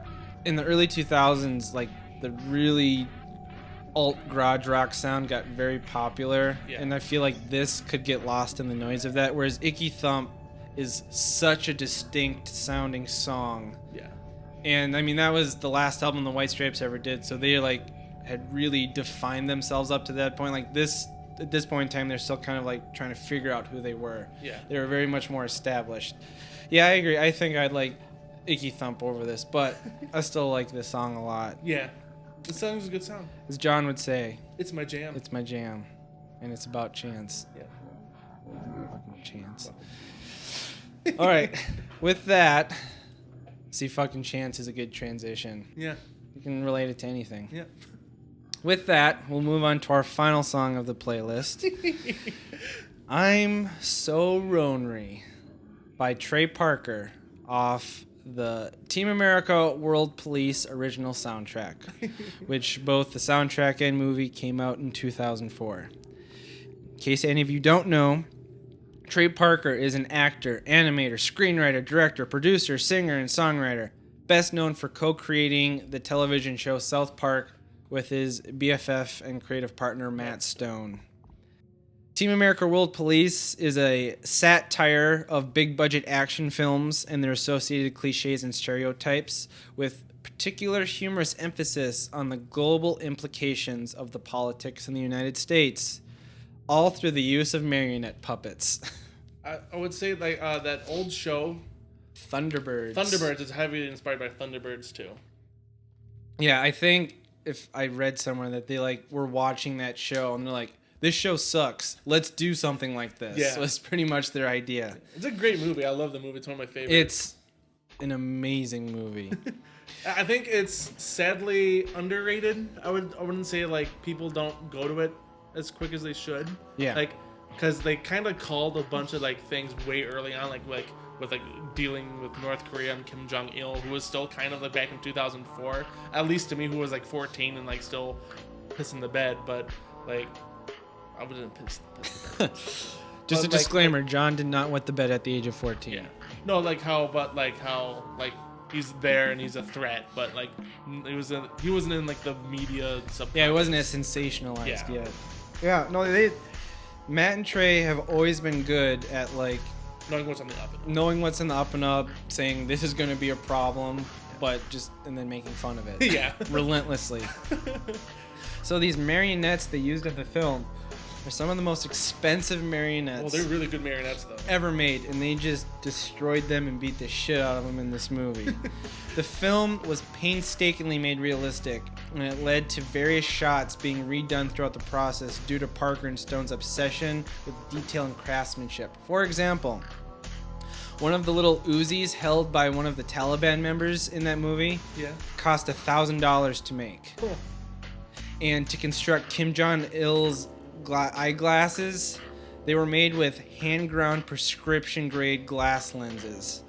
Speaker 1: in the early 2000s, like the really alt garage rock sound got very popular, and I feel like this could get lost in the noise of that. Whereas Icky Thump is such a distinct sounding song.
Speaker 2: Yeah.
Speaker 1: And I mean that was the last album the White Stripes ever did, so they had really defined themselves up to that point. Like this, at this point in time, they're still kind of trying to figure out who they were.
Speaker 2: Yeah.
Speaker 1: They were very much more established. Yeah, I agree. I think I'd like Icky Thump over this, but I still like this song a lot.
Speaker 2: Yeah. This song is a good song.
Speaker 1: As John would say,
Speaker 2: it's my jam.
Speaker 1: It's my jam. And it's about chance.
Speaker 2: Yeah.
Speaker 1: Fucking chance. All right. With that, see, fucking chance is a good transition.
Speaker 2: Yeah.
Speaker 1: You can relate it to anything.
Speaker 2: Yeah.
Speaker 1: With that, we'll move on to our final song of the playlist. I'm So Ronery by Trey Parker off the Team America World Police original soundtrack, which both the soundtrack and movie came out in 2004. In case any of you don't know, Trey Parker is an actor, animator, screenwriter, director, producer, singer, and songwriter, best known for co-creating the television show South Park with his BFF and creative partner Matt Stone. Team America World Police is a satire of big-budget action films and their associated cliches and stereotypes, with particular humorous emphasis on the global implications of the politics in the United States, all through the use of marionette puppets.
Speaker 2: I would say like that old show
Speaker 1: Thunderbirds.
Speaker 2: Thunderbirds is heavily inspired by Thunderbirds too.
Speaker 1: Yeah, I think if I read somewhere that they like were watching that show and they're like, this show sucks. Let's do something like this.
Speaker 2: Yeah.
Speaker 1: So that's pretty much their idea.
Speaker 2: It's a great movie. I love the movie. It's one of my favorites.
Speaker 1: It's an amazing movie.
Speaker 2: I think it's sadly underrated. I wouldn't say like people don't go to it as quick as they should.
Speaker 1: Yeah.
Speaker 2: Like, because they kind of called a bunch of like things way early on, like with like dealing with North Korea and Kim Jong Il, who was still kind of like back in 2004, at least to me, who was like 14 and like still pissing the bed, but like I wouldn't piss the bed.
Speaker 1: Just
Speaker 2: But,
Speaker 1: a disclaimer: John did not wet the bed at the age of 14.
Speaker 2: Yeah. No, like how he's there and he's a threat, but like he wasn't in like the media subconscious.
Speaker 1: Yeah, it wasn't as sensationalized
Speaker 2: Yeah.
Speaker 1: yet. Yeah, no, Matt and Trey have always been good at like
Speaker 2: knowing what's on the up.
Speaker 1: knowing what's in the up and up, saying this is going to be a problem, but and then making fun of it.
Speaker 2: Yeah.
Speaker 1: Relentlessly. So these marionettes they used in the film are some of the most expensive marionettes
Speaker 2: Well, they're really good marionettes though.
Speaker 1: ever made, and they just destroyed them and beat the shit out of them in this movie. The film was painstakingly made realistic, and it led to various shots being redone throughout the process due to Parker and Stone's obsession with detail and craftsmanship. For example, one of the little Uzis held by one of the Taliban members in that movie
Speaker 2: Yeah.
Speaker 1: cost $1,000 to make.
Speaker 2: Cool.
Speaker 1: And to construct Kim Jong-il's eyeglasses, they were made with hand-ground prescription-grade glass lenses.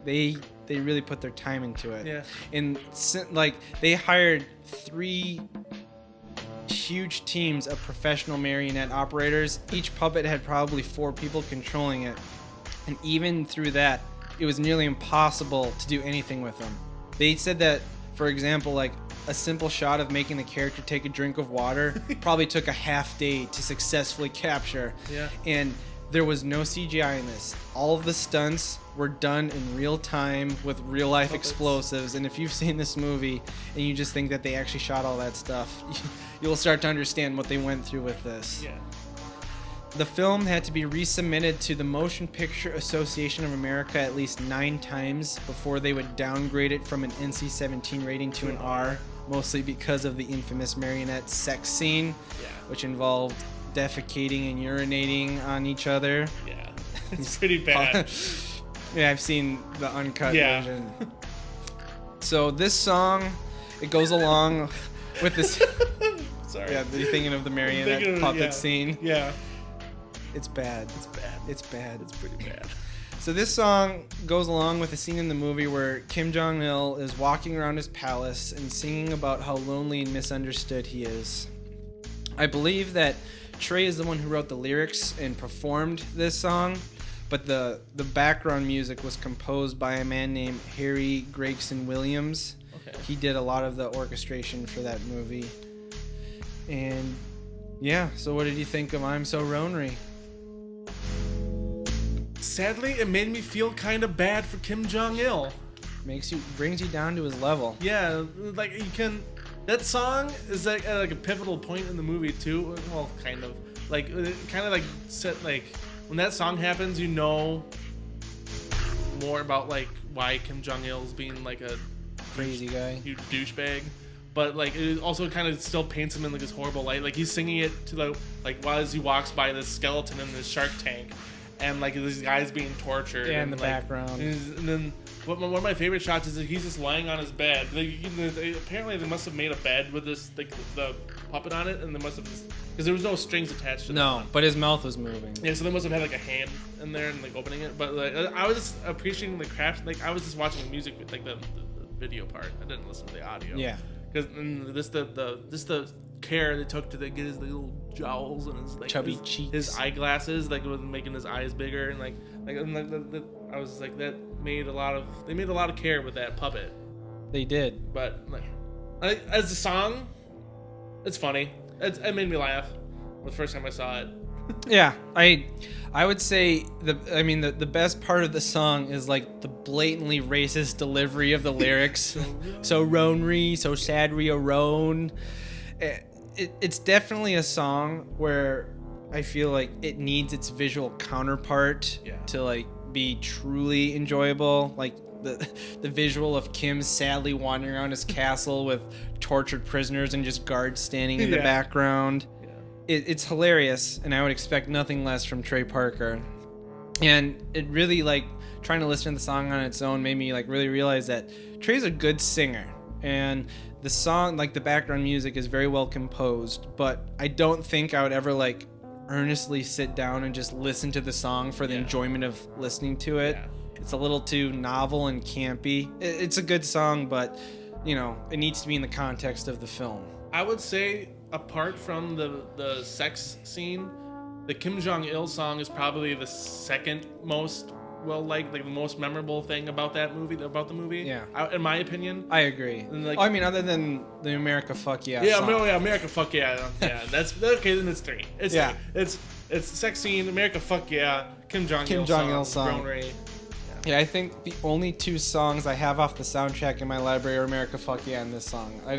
Speaker 1: They really put their time into it.
Speaker 2: Yeah.
Speaker 1: And like they hired 3 huge teams of professional marionette operators. Each puppet had probably 4 people controlling it. And even through that, it was nearly impossible to do anything with them. They said that, for example, like a simple shot of making the character take a drink of water probably took a half day to successfully capture.
Speaker 2: Yeah.
Speaker 1: And there was no CGI in this. All of the stunts were done in real time with real life explosives. And if you've seen this movie and you just think that they actually shot all that stuff, you'll start to understand what they went through with this.
Speaker 2: Yeah.
Speaker 1: The film had to be resubmitted to the Motion Picture Association of America at least 9 times before they would downgrade it from an NC-17 rating to an R, mostly because of the infamous marionette sex scene, which involved defecating and urinating on each other.
Speaker 2: Yeah. It's pretty bad.
Speaker 1: Yeah, I've seen the uncut
Speaker 2: Yeah.
Speaker 1: version. So this song, it goes along with this.
Speaker 2: Sorry.
Speaker 1: Yeah, you're thinking of the marionette puppet scene.
Speaker 2: Yeah.
Speaker 1: It's bad.
Speaker 2: It's bad.
Speaker 1: It's bad.
Speaker 2: It's pretty bad.
Speaker 1: So this song goes along with a scene in the movie where Kim Jong-il is walking around his palace and singing about how lonely and misunderstood he is. I believe that Trey is the one who wrote the lyrics and performed this song, but the background music was composed by a man named Harry Gregson Williams.
Speaker 2: Okay.
Speaker 1: He did a lot of the orchestration for that movie. And yeah, so what did you think of I'm So Ronery?
Speaker 2: Sadly, it made me feel kind of bad for Kim Jong-il.
Speaker 1: Brings you down to his level.
Speaker 2: Yeah, like you can. That song is like at like a pivotal point in the movie too. Well, kind of like it kind of like set like when that song happens, you know more about like why Kim Jong-il's being like a
Speaker 1: Crazy guy.
Speaker 2: huge douchebag. But like it also kind of still paints him in like this horrible light. Like he's singing it to the like while as he walks by this skeleton in this shark tank, and like this guy's being tortured.
Speaker 1: Yeah,
Speaker 2: and,
Speaker 1: in the
Speaker 2: like,
Speaker 1: background.
Speaker 2: And then one of my favorite shots is that he's just lying on his bed. Apparently they must have made a bed with this like the puppet on it, and they must have because there was no strings attached to
Speaker 1: No, but his mouth was moving.
Speaker 2: Yeah, so they must have had like a hand in there and like opening it. But like I was just appreciating the craft. Like I was just watching the music, like the video part. I didn't listen to the audio.
Speaker 1: Yeah.
Speaker 2: Because the care they took to get his little jowls and his like
Speaker 1: Chubby cheeks.
Speaker 2: his eyeglasses, like was making his eyes bigger, and I was like that made a lot of care with that puppet.
Speaker 1: They did.
Speaker 2: But like as a song, it's funny. It made me laugh the first time I saw it.
Speaker 1: Yeah, I would say the best part of the song is like the blatantly racist delivery of the lyrics. So Ronery, so sad we roan. It's definitely a song where I feel like it needs its visual counterpart to like be truly enjoyable. Like the visual of Kim sadly wandering around his castle with tortured prisoners and just guards standing in the background. It's hilarious, and I would expect nothing less from Trey Parker. And it really, like, trying to listen to the song on its own made me like really realize that Trey's a good singer, and the song, like the background music, is very well composed, but I don't think I would ever like earnestly sit down and just listen to the song for the enjoyment of listening to it. It's a little too novel and campy. It's a good song, but you know, it needs to be in the context of the film.
Speaker 2: I would say, apart from the sex scene, the Kim Jong-il song is probably the second most like the most memorable thing about the movie. Yeah, in my opinion.
Speaker 1: I agree.
Speaker 2: Like,
Speaker 1: I mean, other than the America Fuck Yeah.
Speaker 2: Yeah,
Speaker 1: song.
Speaker 2: America Fuck Yeah. Yeah, that's okay. Then it's 3. It's
Speaker 1: yeah.
Speaker 2: 3. It's sex scene, America Fuck Yeah, Kim Jong-il song. Ronery.
Speaker 1: Yeah, I think the only 2 songs I have off the soundtrack in my library are America Fuck Yeah and this song. I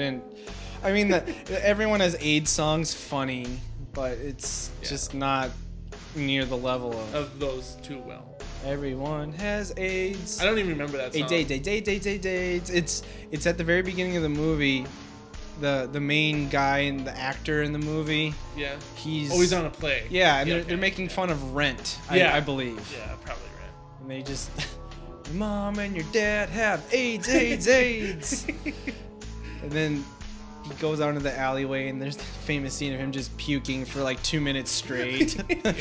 Speaker 1: mean, everyone has AIDS songs funny, but it's just not near the level
Speaker 2: of those 2 well.
Speaker 1: Everyone has AIDS.
Speaker 2: I don't even remember that song.
Speaker 1: AIDS. It's at the very beginning of the movie. The main guy and the actor in the movie.
Speaker 2: Yeah.
Speaker 1: He's
Speaker 2: on a play.
Speaker 1: Yeah, and they're making fun of Rent. I believe.
Speaker 2: Yeah, probably Rent.
Speaker 1: And they just, your mom and your dad have AIDS. And then he goes out into the alleyway, and there's the famous scene of him just puking for like 2 minutes straight.
Speaker 2: Yeah.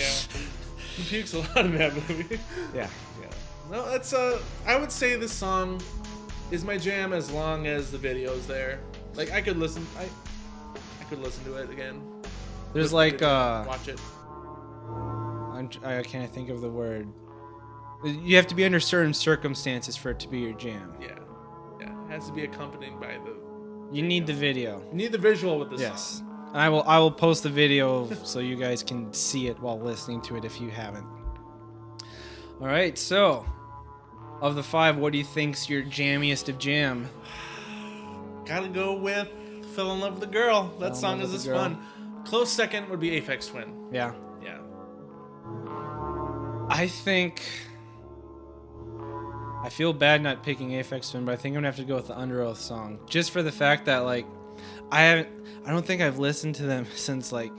Speaker 2: He pukes a lot in that movie.
Speaker 1: Yeah.
Speaker 2: No, that's I would say this song is my jam as long as the video's there. Like I could listen to it again.
Speaker 1: There's like
Speaker 2: watch it.
Speaker 1: I can't think of the word. You have to be under certain circumstances for it to be your jam.
Speaker 2: Yeah. It has to be accompanied by the.
Speaker 1: You need the video.
Speaker 2: You need the visual with this
Speaker 1: song.
Speaker 2: Yes.
Speaker 1: I will post the video so you guys can see it while listening to it if you haven't. All right, so of the 5, what do you think's your jammiest of jam?
Speaker 2: Gotta go with "Fell in Love with a Girl." That song is just fun. Close second would be Aphex Twin.
Speaker 1: Yeah.
Speaker 2: Yeah.
Speaker 1: I feel bad not picking Aphex Twin, but I think I'm gonna have to go with the Underøath song, just for the fact that like I don't think I've listened to them since like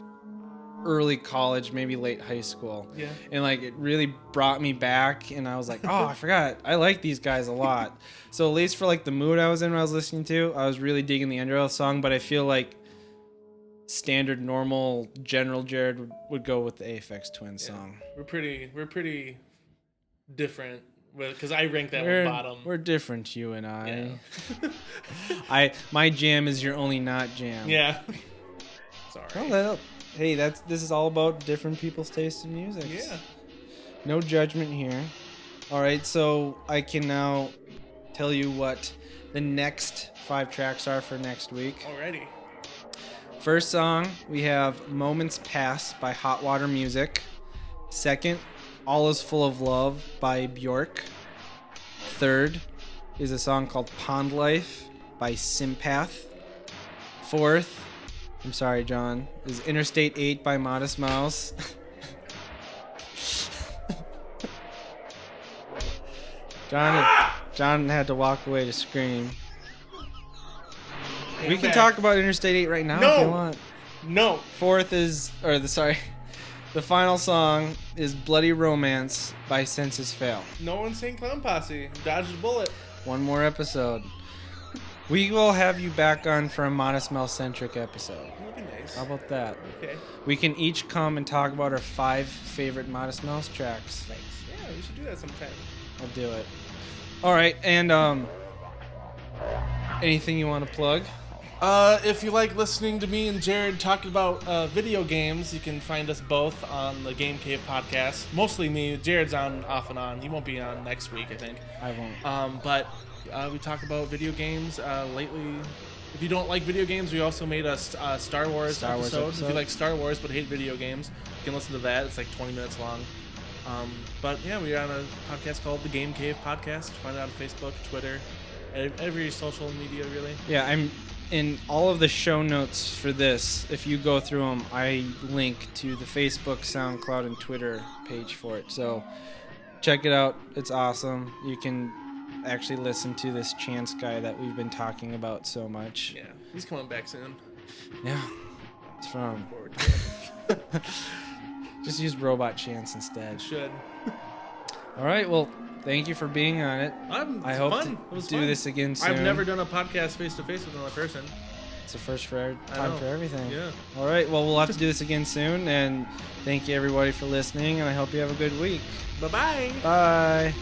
Speaker 1: early college, maybe late high school.
Speaker 2: Yeah.
Speaker 1: And like it really brought me back, and I was like, oh, I forgot. I like these guys a lot. So at least for like the mood I was in when I was listening to, I was really digging the Underøath song, but I feel like standard normal general Jarid would go with the Aphex Twin song.
Speaker 2: We're pretty different. Because I rank that one bottom.
Speaker 1: We're different, you and I.
Speaker 2: Yeah.
Speaker 1: My jam is your only not jam.
Speaker 2: Yeah. Sorry.
Speaker 1: Hey, this is all about different people's taste in music.
Speaker 2: Yeah.
Speaker 1: No judgment here. All right, so I can now tell you what the next 5 tracks are for next week.
Speaker 2: Alrighty.
Speaker 1: First song, we have Moments Pass by Hot Water Music. Second, All Is Full of Love by Bjork. Third is a song called Pond Life by Sympath. Fourth, I'm sorry, John, is Interstate 8 by Modest Mouse. John had to walk away to scream. We can talk about Interstate 8 right now if you want.
Speaker 2: No.
Speaker 1: Fourth is, the final song is Bloody Romance by Senses Fail.
Speaker 2: No Insane Clown Posse. Dodged a bullet.
Speaker 1: One more episode. We will have you back on for a Modest Mouse-centric episode.
Speaker 2: That'd be nice.
Speaker 1: How about that?
Speaker 2: Okay.
Speaker 1: We can each come and talk about our 5 favorite Modest Mouse tracks.
Speaker 2: Nice. Yeah, we should do that sometime.
Speaker 1: I'll do it. All right, and anything you want to plug?
Speaker 2: If you like listening to me and Jarid talk about video games, you can find us both on the Game Cave podcast. Mostly me. Jared's on off and on. He won't be on next week, I think.
Speaker 1: I won't.
Speaker 2: But we talk about video games lately. If you don't like video games, we also made a Star Wars episode. If you like Star Wars but hate video games, you can listen to that. It's like 20 minutes long. But yeah, we're on a podcast called the Game Cave Podcast. Find it on Facebook, Twitter, every social media, really.
Speaker 1: Yeah, in all of the show notes for this, if you go through them, I link to the Facebook, SoundCloud, and Twitter page for it. So check it out. It's awesome. You can actually listen to this Chance guy that we've been talking about so much.
Speaker 2: Yeah, he's coming back soon.
Speaker 1: Yeah. It's from.
Speaker 2: Forward to it.
Speaker 1: Just use Robot Chance instead.
Speaker 2: Should.
Speaker 1: All right. Well, thank you for being on it.
Speaker 2: I
Speaker 1: hope
Speaker 2: fun.
Speaker 1: to
Speaker 2: It was
Speaker 1: do
Speaker 2: fun.
Speaker 1: this again soon.
Speaker 2: I've never done a podcast face to face with another person.
Speaker 1: It's a first for
Speaker 2: I
Speaker 1: time
Speaker 2: know.
Speaker 1: for everything.
Speaker 2: Yeah.
Speaker 1: All right. Well, we'll have to do this again soon. And thank you, everybody, for listening. And I hope you have a good week.
Speaker 2: Bye-bye.
Speaker 1: Bye.